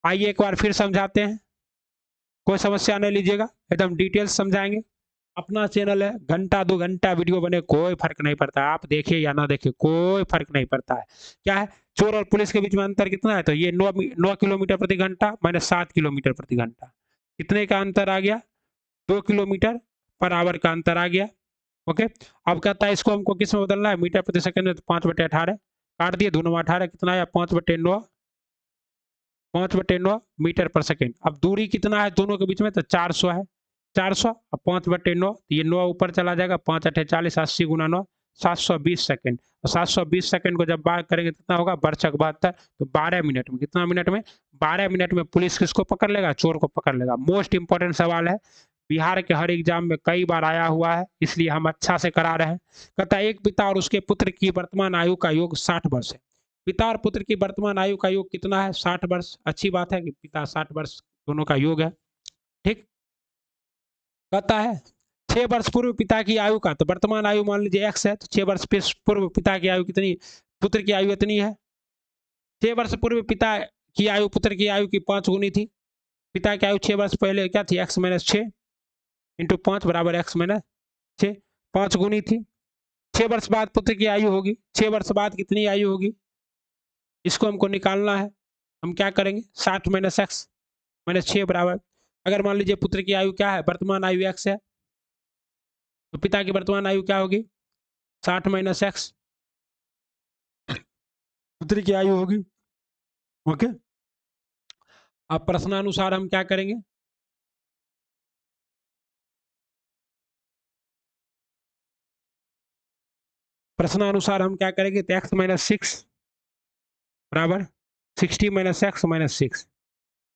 आइए एक बार फिर समझाते हैं, कोई समस्या नहीं लीजिएगा, एकदम डिटेल्स समझाएंगे। अपना चैनल है, घंटा 2 घंटा वीडियो बने कोई फर्क नहीं पड़ता है, आप देखिए या ना देखिए कोई फर्क नहीं पड़ता है। क्या है? चोर और पुलिस के बीच में अंतर कितना है? तो ये 9 किलोमीटर प्रति घंटा माइनस 7 किलोमीटर प्रति घंटा, कितने का अंतर आ गया? 2 किलोमीटर पर आवर का अंतर आ गया। ओके, अब कहता है इसको हमको किस में बदलना है? मीटर प्रति सेकंड में, तो 5/18 काट दिए, 2×18 कितना आया? 5/9, 5/9 मीटर पर सेकंड। अब दूरी कितना है दोनों के बीच में? तो 400 है। 400 अब 5/9, ये 9 ऊपर चला जाएगा। 5×8 = 80 गुना 9, 720 सेकंड। और 720 सेकंड को जब बात करेंगे कितना होगा? बरछक 72, तो 12 मिनट में, कितना मिनट में? 12 मिनट में पुलिस किसको पकड़ लेगा? चोर को पकड़ लेगा। मोस्ट इंपॉर्टेंट सवाल है, बिहार के हर एग्जाम में कई बार आया हुआ है, इसलिए हम अच्छा से करा रहे हैं। कहता है एक पिता और उसके पुत्र की वर्तमान आयु का योग 60 वर्ष है। पिता और पुत्र की वर्तमान आयु का योग कितना है? 60 वर्ष। अच्छी बात है कि पिता 60 वर्ष दोनों का योग है। ठीक, कहता है 6 वर्ष पूर्व पिता की आयु का, तो वर्तमान आयु मान लीजिए x है, तो 6 वर्ष पूर्व पिता की आयु कितनी? पुत्र की आयु इतनी है। 6 वर्ष पूर्व पिता की आयु पुत्र की आयु की 5 गुनी थी। पिता की आयु 6 वर्ष पहले क्या थी? x - 6 × 5 = x - 6। 5 गुनी थी। 6 वर्ष बाद पुत्र की आयु होगी। 6 वर्ष बाद कितनी आयु होगी, इसको हमको निकालना है। हम क्या करेंगे, 60 माइनस एक्स माइनस 6 बराबर, अगर मान लीजिए पुत्र की आयु क्या है, वर्तमान आयु एक्स है, तो पिता की वर्तमान आयु क्या होगी, 60 माइनस एक्स, पुत्र की आयु होगी। ओके, अब प्रश्नानुसार हम क्या करेंगे, प्रश्नानुसार हम क्या करेंगे, तो एक्स माइनस 6 बराबर 60 माइनस एक्स माइनस 6।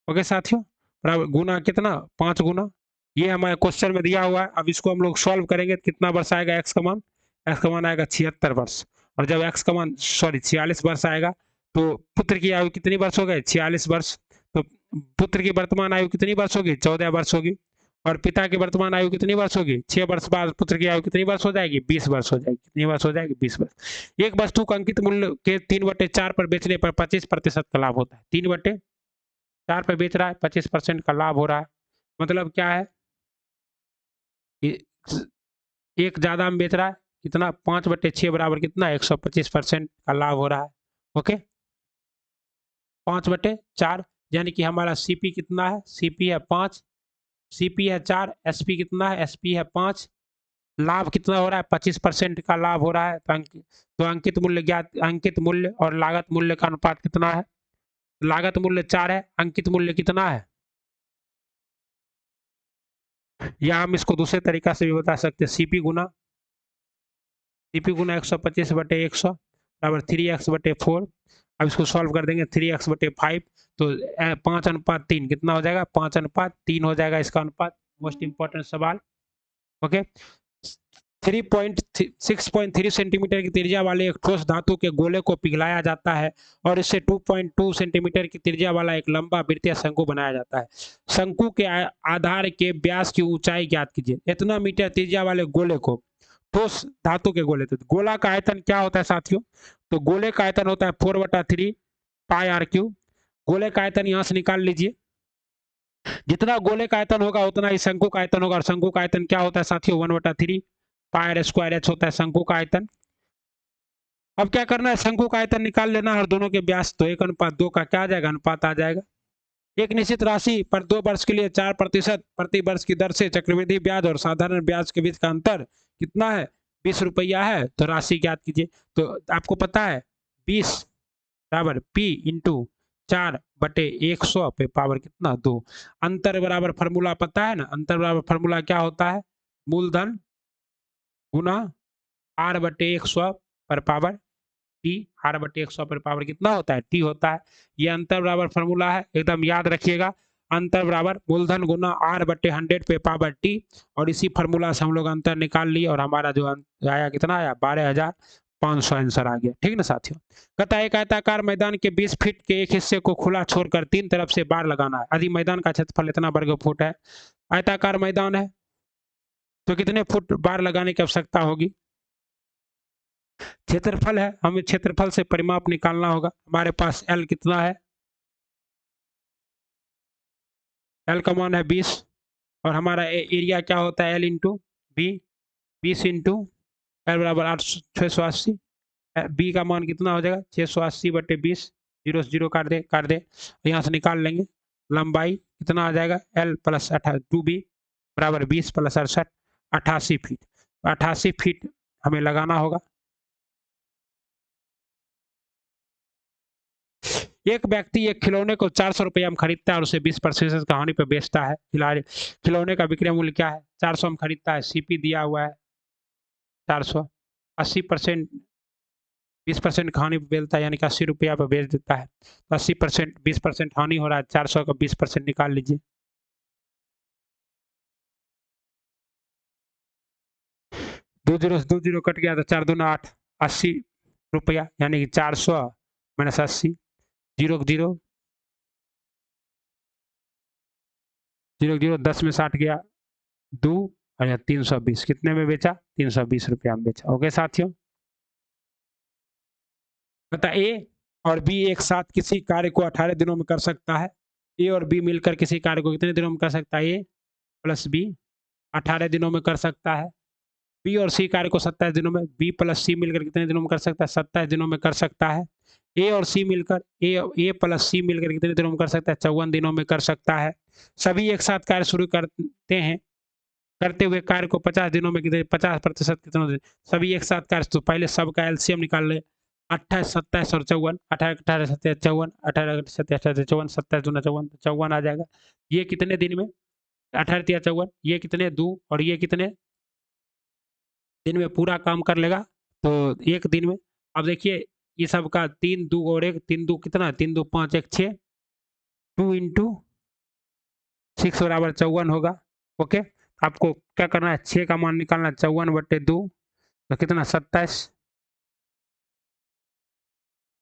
ओके साथियों, बराबर गुना कितना, 5 गुना, ये हमारे क्वेश्चन में दिया हुआ है। अब इसको हम लोग सॉल्व करेंगे, कितना वर्ष आएगा एक्स का मान, एक्स का मान आएगा 76 वर्ष। और जब एक्स का मान 46 वर्ष आएगा, तो पुत्र की आयु कितनी वर्ष हो गए, 46 वर्ष। तो पुत्र की वर्तमान आयु कितनी वर्ष होगी, 14 वर्ष होगी। और पिता की वर्तमान आयु कितनी वर्ष होगी, 6 वर्ष बाद पुत्र की आयु कितनी वर्ष हो जाएगी, 20 वर्ष हो जाएगी। कितनी वर्ष हो जाएगी, 20 वर्ष। एक वस्तु का अंकित मूल्य के 3/4 पर बेचने पर 25% का लाभ होता है। 3/4 पर बेच रहा है, 25% का लाभ हो रहा है। मतलब क्या है, एक ज्यादा में बेच रहा है, कितना, 5/6 बराबर कितना, 125% का लाभ हो रहा है। ओके, 5/4, यानी कि हमारा सीपी कितना है, सीपी है 5, सीपी है 4, एसपी कितना है, एसपी है 5, लाभ कितना हो रहा है, 25% का लाभ हो रहा है। तो अंकित मूल्य ज्ञात, अंकित मूल्य और लागत मूल्य का अनुपात कितना है, लागत मूल्य 4 है, अंकित मूल्य कितना है, या हम इसको दूसरे तरीका से भी बता सकते हैं, सीपी गुना 125/100 बराबर 3x/4। अब इसको सॉल्व कर देंगे, 3x/5, तो 5:3 कितना हो जाएगा, 5:3 हो जाएगा इसका अनुपात। मोस्ट इंपॉर्टेंट सवाल। ओके, 6.3 सेंटीमीटर की त्रिज्या वाले एक ठोस धातु के गोले को पिघलाया जाता है और इससे 2.2 सेंटीमीटर की त्रिज्या वाला एक लंबा वृत्तीय शंकु बनाया जाता है। शंकु के आधार के व्यास की ऊंचाई ज्ञात कीजिए। इतना मीटर त्रिज्या वाले गोले को, ठोस धातु के गोले, तो गोला का आयतन क्या होता है साथियों, तो गोले का आयतन होता है 4/3 पाई आर क्यूब। गोले का आयतन यहां से निकाल लीजिए, जितना गोले का आयतन होगा उतना ही शंकु का आयतन होगा, और शंकु का आयतन क्या होता है साथियों, 1/3 पाई आर स्क्वायर एच होता है शंकु का आयतन। अब क्या करना है, शंकु का आयतन निकाल लेना है और दोनों के व्यास, तो 1:2 का क्या आ जाएगा, अनुपात आ जाएगा। एक निश्चित राशि पर 2 वर्ष के लिए 4% प्रति वर्ष की दर से चक्रवृद्धि ब्याज और साधारण ब्याज के बीच का अंतर कितना है, 20 रुपया है। तो राशि ज्ञात कीजिए। तो आपको पता है 20 बराबर P इंटू 4/100 पे पावर कितना, 2। अंतर बराबर फॉर्मूला पता है ना, अंतर बराबर फॉर्मूला क्या होता है, मूलधन गुना R/100 पर पावर T, R/100 पर पावर कितना होता है, T होता है। ये अंतर बराबर फॉर्मूला है, एकदम याद रखिएगा। अंतर बराबर मूलधन गुना R/100 पे पावर T, और इसी फॉर्मूला से हम लोग अंतर निकाल लिए और हमारा जो आया कितना आया, 12,500 आंसर आ गया। ठीक ना साथियों। कहता है एक आयताकार मैदान के 20 फीट के एक हिस्से को खुला छोड़कर 3 तरफ से बार लगाना है। यदि मैदान का क्षेत्रफल इतना वर्ग फुट है, आयताकार मैदान है, तो कितने फुट बार लगाने की आवश्यकता होगी, क्षेत्रफल है, हमें क्षेत्रफल से परिमाप निकालना होगा। हमारे पास L कितना है, L का मान है 20, और हमारा एरिया क्या होता है, L इंटू बी, 20 इंटू L बराबर 680। बी का मान कितना हो जाएगा, 680/20, 0 से 0 काट दे, यहाँ से निकाल लेंगे। लंबाई कितना आ जाएगा, L प्लस 2B बराबर 20 प्लस 68, 88 फीट। 88 फीट हमें लगाना होगा। एक व्यक्ति एक खिलौने को 400 रुपया में खरीदता है और उसे 20% का हानि पर बेचता है। खिलौने का विक्रय मूल्य क्या है, 400 में खरीदता है, सीपी दिया हुआ है 400, 80% 20% का हानि पर बेचता है, यानी कि 80 रुपया पर बेच देता है। तो 80% 20% हानि हो रहा है, 400 का 20% निकाल लीजिए। 20 से 20 कट गया तो 4 दूना 8, 80 रुपया, यानी कि 400 माइनस 80, 0 0 0 0 10 में 60 गया 2, और 320, कितने में बेचा, 320 रुपया में बेचा। ओके साथियों। बता ए और बी एक साथ किसी कार्य को 18 दिनों में कर सकता है। ए और बी मिलकर किसी कार्य को कितने दिनों में कर सकता है, ए प्लस बी 18 दिनों में कर सकता है। बी और सी कार्य को 27 दिनों में, बी प्लस सी मिलकर कितने दिनों में कर सकता है? 27 दिनों में कर सकता है। ए और सी मिलकर ए प्लस सी मिलकर कितने दिनों में कर सकता है? 54 दिनों में कर सकता है। सभी एक साथ कार्य शुरू करते हैं, करते हुए कार्य को 50 दिनों में कितने 50% कितने दिन? सभी एक साथ कार्य, तो पहले सबका एलसीएम निकाल ले। 28, 27 और 54, 18, 18, 27, 54, 18, 27, 54, 27 दूना 54, 54 आ जाएगा। ये कितने दिन में? 18 तिया 54, ये कितने दो और ये कितने दिन में पूरा काम कर लेगा? तो एक दिन में। अब देखिए ये सब का 3 2 और 1, 3 2 कितना? 3 2 5 1 6, 2 इंटू 6 बराबर 54 होगा। ओके, आपको क्या करना है? 6 का मान निकालना, 54/2 तो कितना? 27।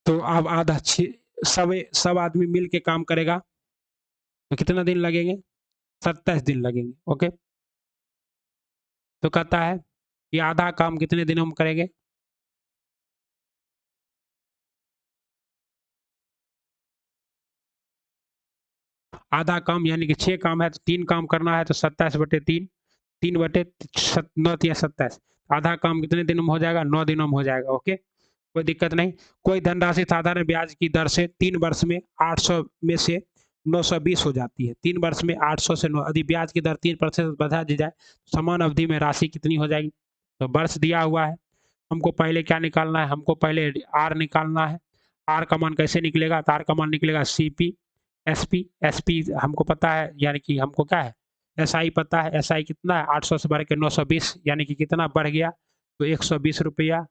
तो अब आधा सब आदमी मिल के काम करेगा तो कितना दिन लगेंगे? 27 दिन लगेंगे। ओके, तो कहता है कि आधा काम कितने दिनों में करेंगे? आधा काम यानी कि 6 काम है तो 3 काम करना है, तो 27/3, 3/9 या 27, आधा काम कितने दिनों में हो जाएगा? 9 दिनों में हो जाएगा। ओके, कोई दिक्कत नहीं। कोई धनराशि साधारण ब्याज की दर से 3 वर्ष में 800 में से 920 हो जाती है। 3 वर्ष में 800 से 9, यदि ब्याज की दर 3% बढ़ा दी जाए, समान अवधि में राशि कितनी हो जाएगी? तो वर्ष दिया हुआ है, हमको पहले क्या निकालना है? हमको पहले आर निकालना है। आर का मान कैसे निकलेगा? तो आर का मान निकलेगा सीपी एसपी। एसपी हमको पता है, यानी कि हमको क्या है? एसआई पता है। एसआई कितना है? 800 से बढ़ के 920, यानी कि कितना बढ़ गया? तो 120 रुपया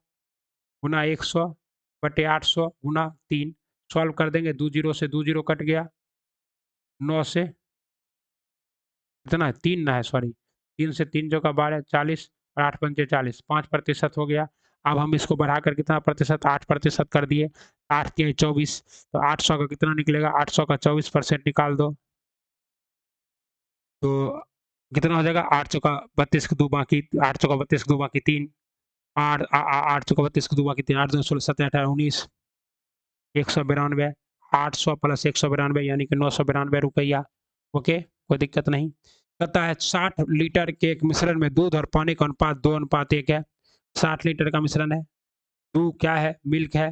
गुना 100/800 गुना 3। सॉल्व कर देंगे, 2 जीरो से 2 जीरो कट गया, 9 से कितना है? 3 ना है, सॉरी, 3 से 3 जो का 12, 40 और 8 पंचे 40, 5% हो गया। अब हम इसको बढ़ाकर कितना प्रतिशत? 8% कर दिए। 8 के 24, तो 800 का कितना निकलेगा? 800 का 24% निकाल दो, तो कितना हो जाएगा? 8 चौका 32 के 2 बाकी, 8 चौका 32 के 2 बाकी 3, 8 चौका 32 के 2 बाकी 3, 8 2 16 17 18 19, 192, 800 प्लस 192 यानी कि 992 रुपया। ओके, कोई दिक्कत नहीं। कहता है 60 लीटर के एक मिश्रण में दूध और पानी का अनुपात 2:1 है। 60 लीटर का मिश्रण है, दूध क्या है? मिल्क है,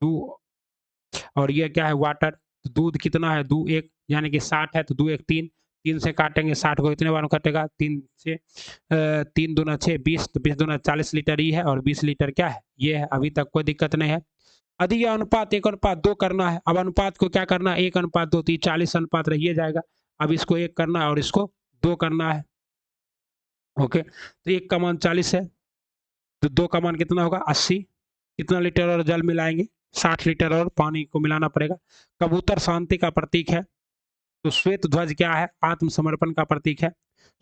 दूध, और ये क्या है? वाटर। दूध कितना है? दूध 1, यानी कि 60 है तो दूध 1 3, 3 से काटेंगे 60 को कितने बार कटेगा? 3 से 3 दूना 6 20, तो 20 दूना 40 लीटर ही है, और 20 लीटर क्या है? ये है। अभी तक कोई दिक्कत नहीं है। यदि ये अनुपात 1:2 करना है, अब अनुपात को क्या करना है? 1:2, तो 40 अनुपात रहिए जाएगा। अब इसको 1 करना है और इसको 2 करना है। ओके, तो 1 का मान 40 है, तो 2 का मान कितना होगा? 80। कितना लीटर और जल मिलाएंगे? 60 लीटर और पानी को मिलाना पड़ेगा। कबूतर शांति का प्रतीक है, तो श्वेत ध्वज क्या है? आत्मसमर्पण का प्रतीक है।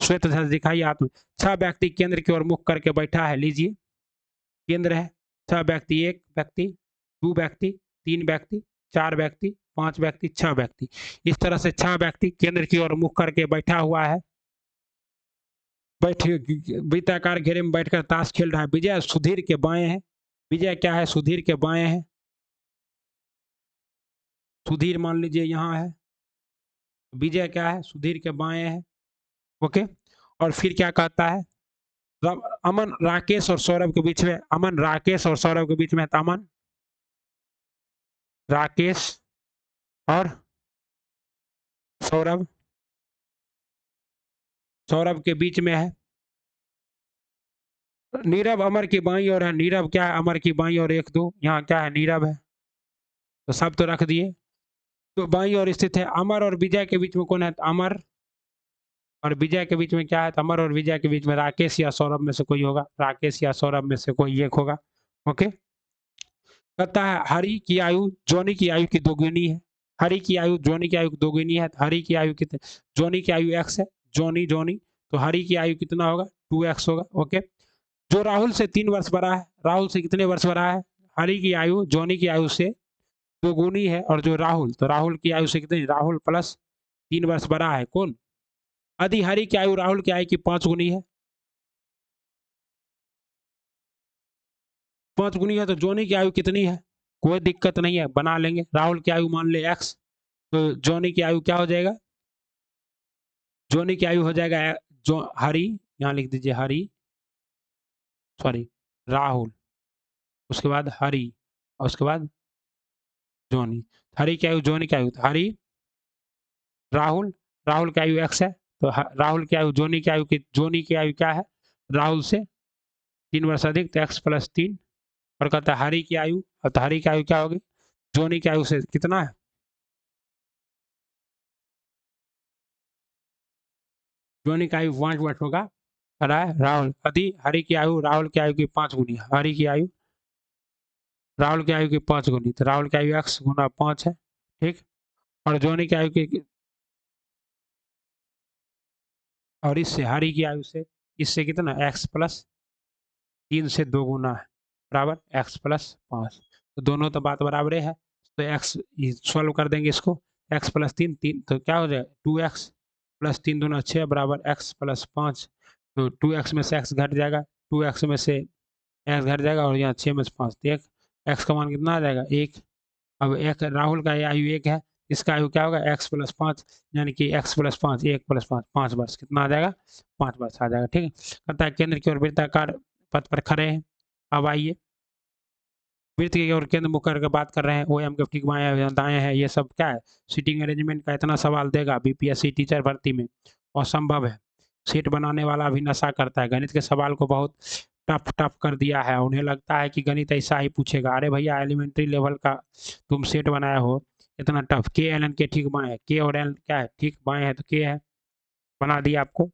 श्वेत ध्वज दिखाइए। 6 व्यक्ति केंद्र की ओर मुख करके बैठा है, लीजिए केंद्र है। 6 व्यक्ति, 1 व्यक्ति, 2 व्यक्ति, 3 व्यक्ति, 4 व्यक्ति, 5 व्यक्ति, 6 व्यक्ति। इस तरह से 6 व्यक्ति केंद्र की ओर मुख करके बैठा हुआ है, बैठे वृत्ताकार घेरे में बैठकर ताश खेल रहा है। विजय सुधीर के बाएं है। विजय क्या है? सुधीर के बाएं है। सुधीर मान लीजिए यहाँ है, विजय क्या है? सुधीर के बाएं है। ओके, और फिर क्या कहता है? अमन राकेश और सौरभ के बीच में, अमन राकेश और सौरभ के बीच में है, तो अमन राकेश और सौरभ, सौरभ के बीच में है। नीरव अमर की बाईं ओर है। नीरव क्या है? अमर की बाईं ओर 1 2, यहाँ क्या है? नीरव है, तो सब तो रख दिए। तो बाईं ओर स्थित है। अमर और विजय के बीच में कौन है? अमर और विजय के बीच में क्या है? अमर और विजय के बीच में राकेश या सौरभ में से कोई होगा। राकेश या सौरभ में से कोई एक होगा। ओके, कहता है हरि की आयु जोनी की आयु की दोगुनी है। हरि की आयु जोनी की आयु की दोगुनी है, तो हरि की आयु कितने? जोनी की आयु x है, जोनी जोनी, तो हरि की आयु कितना होगा? 2x होगा। ओके, जो राहुल से 3 वर्ष बड़ा है। राहुल से कितने वर्ष बड़ा है? हरि की आयु जोनी की आयु से दोगुनी है, और जो राहुल, तो राहुल की आयु से कितनी? राहुल प्लस 3 वर्ष बड़ा है कौन? यदि हरि की आयु राहुल की आयु की 5 गुनी है, 5 गुनी है, तो जोनी की आयु कितनी है? कोई दिक्कत नहीं है, बना लेंगे। राहुल की आयु मान ले x, तो जोनी की आयु क्या हो जाएगा? जोनी की आयु हो जाएगा जो हरि, यहाँ लिख दीजिए हरि सॉरी राहुल, उसके बाद हरी और उसके बाद जोनी। हरी की आयु, जोनी की आयु, तो हरी, राहुल, राहुल की आयु x है, तो राहुल की आयु जोनी की आयु की, जोनी की आयु क्या है, राहुल से 3 वर्ष अधिक, तो x + 3। और कहता है हरी की आयु, तो हरी की आयु क्या होगी, जोनी की आयु से कितना है, जोनी की आयु 5 वर्ष होगा, रहा है राहुल, यदि हरी की आयु राहुल की आयु की 5 गुनी, हरी की आयु राहुल की आयु की 5 गुनी, तो राहुल की आयु x गुना 5 है, ठीक। और जोनी की आयु की, और इससे हरी की आयु से, इससे कितना, x + 3 से 2 गुना है, बराबर x + 5, तो दोनों तो बात बराबर है, तो x सॉल्व कर देंगे इसको, x + 3, 3 तो क्या हो जाएगा, 2x + 3 दूना 6 बराबर x + 5, तो 2x में से x घट जाएगा, 2x में से x घट जाएगा, और यहाँ 6 में से 5, तो एक x का मान कितना आ जाएगा, 1। अब एक राहुल का आयु 1 है, इसका आयु क्या होगा, x + 5, यानी कि x + 5, 1 + 5, 5 वर्ष, कितना आ जाएगा, 5 वर्ष आ जाएगा, ठीक है। कहता है केंद्र की ओर वृत्ताकार पथ पर खड़े हैं। अब आइए, वृत्त की ओर केंद्र मुख करके बात कर रहे हैं, ओ एम के ठीक बाएं है, दाएं है, ये सब क्या है, सीटिंग अरेंजमेंट का इतना सवाल देगा बीपीएससी टीचर भर्ती में, असंभव है। सीट बनाने वाला भी नशा करता है, गणित के सवाल को बहुत टफ टफ कर दिया है, उन्हें लगता है कि गणित ऐसा ही पूछेगा, अरे भैया एलिमेंट्री लेवल का तुम सेट बनाया हो, इतना टफ, के एल एन के ठीक बाएं है, के और एल क्या है, ठीक बाएं है, तो के है, बना दिया आपको।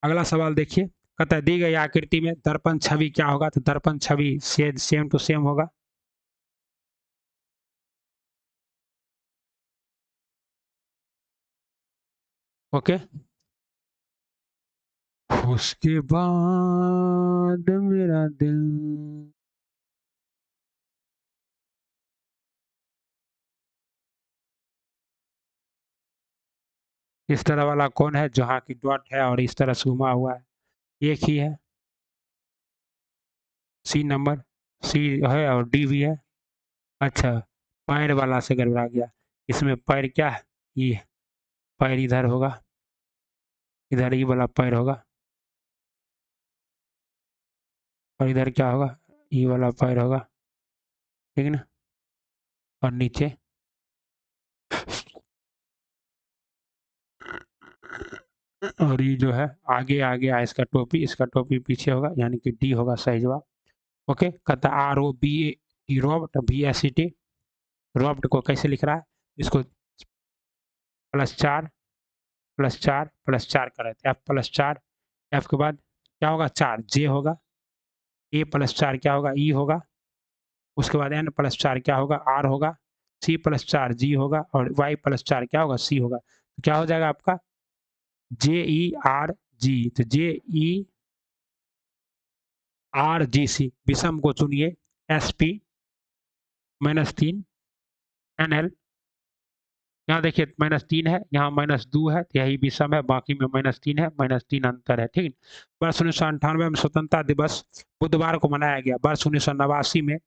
अगला सवाल देखिए, कहता है दी गई आकृति में दर्पण छवि क्या होगा, तो दर्पण छवि सेम टू सेम होगा, ओके। उसके बाद मेरा दिल, इस तरह वाला कौन है, जहाँ की डॉट है और इस तरह से घुमा हुआ है, एक ही है, सी नंबर, सी है और डी भी है। अच्छा, पैर वाला से गड़बड़ा गया, इसमें पैर क्या है, ये पैर इधर होगा, इधर ये वाला पैर होगा, और इधर क्या होगा, ये वाला पैर होगा, ठीक है ना, और नीचे और ये जो है आगे आगे है, इसका टोपी पीछे होगा, यानी कि डी होगा सही जवाब, ओके। कहता आर ओ बी ए रोब्ट, बी एस ई टी, रोब्ट को कैसे लिख रहा है, इसको +4 +4 +4 कर रहे थे, एफ +4, एफ के बाद क्या होगा, 4 जे होगा, ए +4 क्या होगा, ई होगा, उसके बाद एन +4 क्या होगा, आर होगा, सी +4 जी होगा, और वाई +4 क्या होगा, सी होगा, तो क्या हो जाएगा आपका जे ई आर जी, तो जे ई आर जी सी, विषम को चुनिए, एस पी -3 एन एल, यहाँ देखिए -3 है, यहाँ -2 है, तो यही विषम है, बाकी में -3 है, -3 अंतर है, ठीक है। वर्ष 1998 में स्वतंत्रता दिवस बुधवार को मनाया गया, वर्ष 1989 में,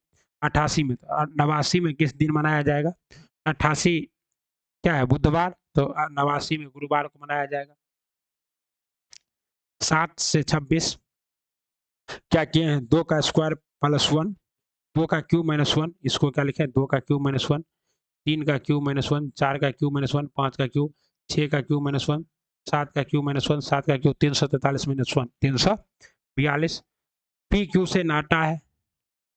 88 में, तो 89 में किस दिन मनाया जाएगा, 88 क्या है, बुधवार, तो 89 में गुरुवार को मनाया जाएगा। 7 से 26 क्या किए हैं, 2 का स्क्वायर +1, 2 का क्यूब -1, इसको क्या लिखे, 2 का क्यूब -1, 3 का क्यूब -1, 4 का क्यूब -1, 5 का क्यूब, 6 का क्यूब -1, 7 का क्यूब -1, 7 का क्यूब, 343 -1, 342। पी क्यू से नाटा है,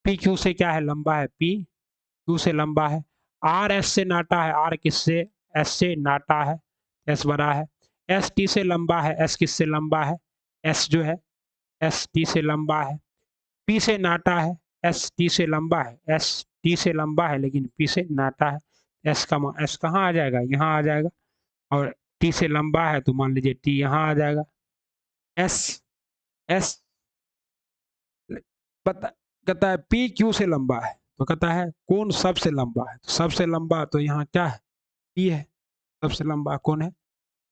पी क्यू से क्या है, लंबा है, पी क्यू से लंबा है, आर एस से नाटा है, आर किससे, एस से नाटा है, एस बड़ा है, एस टी से लंबा है, एस किससे लंबा है, एस जो है एस टी से लंबा है, पी से नाटा है, एस टी से लंबा है, एस टी से लंबा है लेकिन पी से नाटा है, एस का एस कहाँ आ जाएगा, यहाँ आ जाएगा, और टी से लंबा है तो मान लीजिए टी यहाँ आ जाएगा, एस एस बता, कहता है पी क्यू से लंबा है, तो कहता है कौन सबसे लंबा है, तो सबसे लंबा तो यहाँ क्या है, पी है, सबसे लंबा कौन है,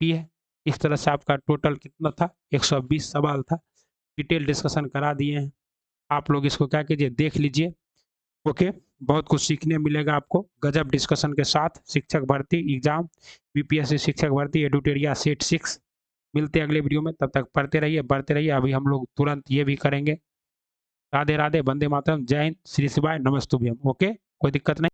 पी है। इस तरह से आपका टोटल कितना था, 120 सवाल था, डिटेल डिस्कशन करा दिए हैं, आप लोग इसको क्या कीजिए, देख लीजिए, ओके। बहुत कुछ सीखने मिलेगा आपको, गजब डिस्कशन के साथ, शिक्षक भर्ती एग्जाम, बीपीएससी शिक्षक भर्ती एडुटेरिया सेट 6 मिलते हैं अगले वीडियो में, तब तक पढ़ते रहिए, बढ़ते रहिए। अभी हम लोग तुरंत ये भी करेंगे। राधे राधे, वंदे मातरम, जय हिंद, श्री शिवाय नमस्तुभ्यम। ओके, कोई दिक्कत नहीं।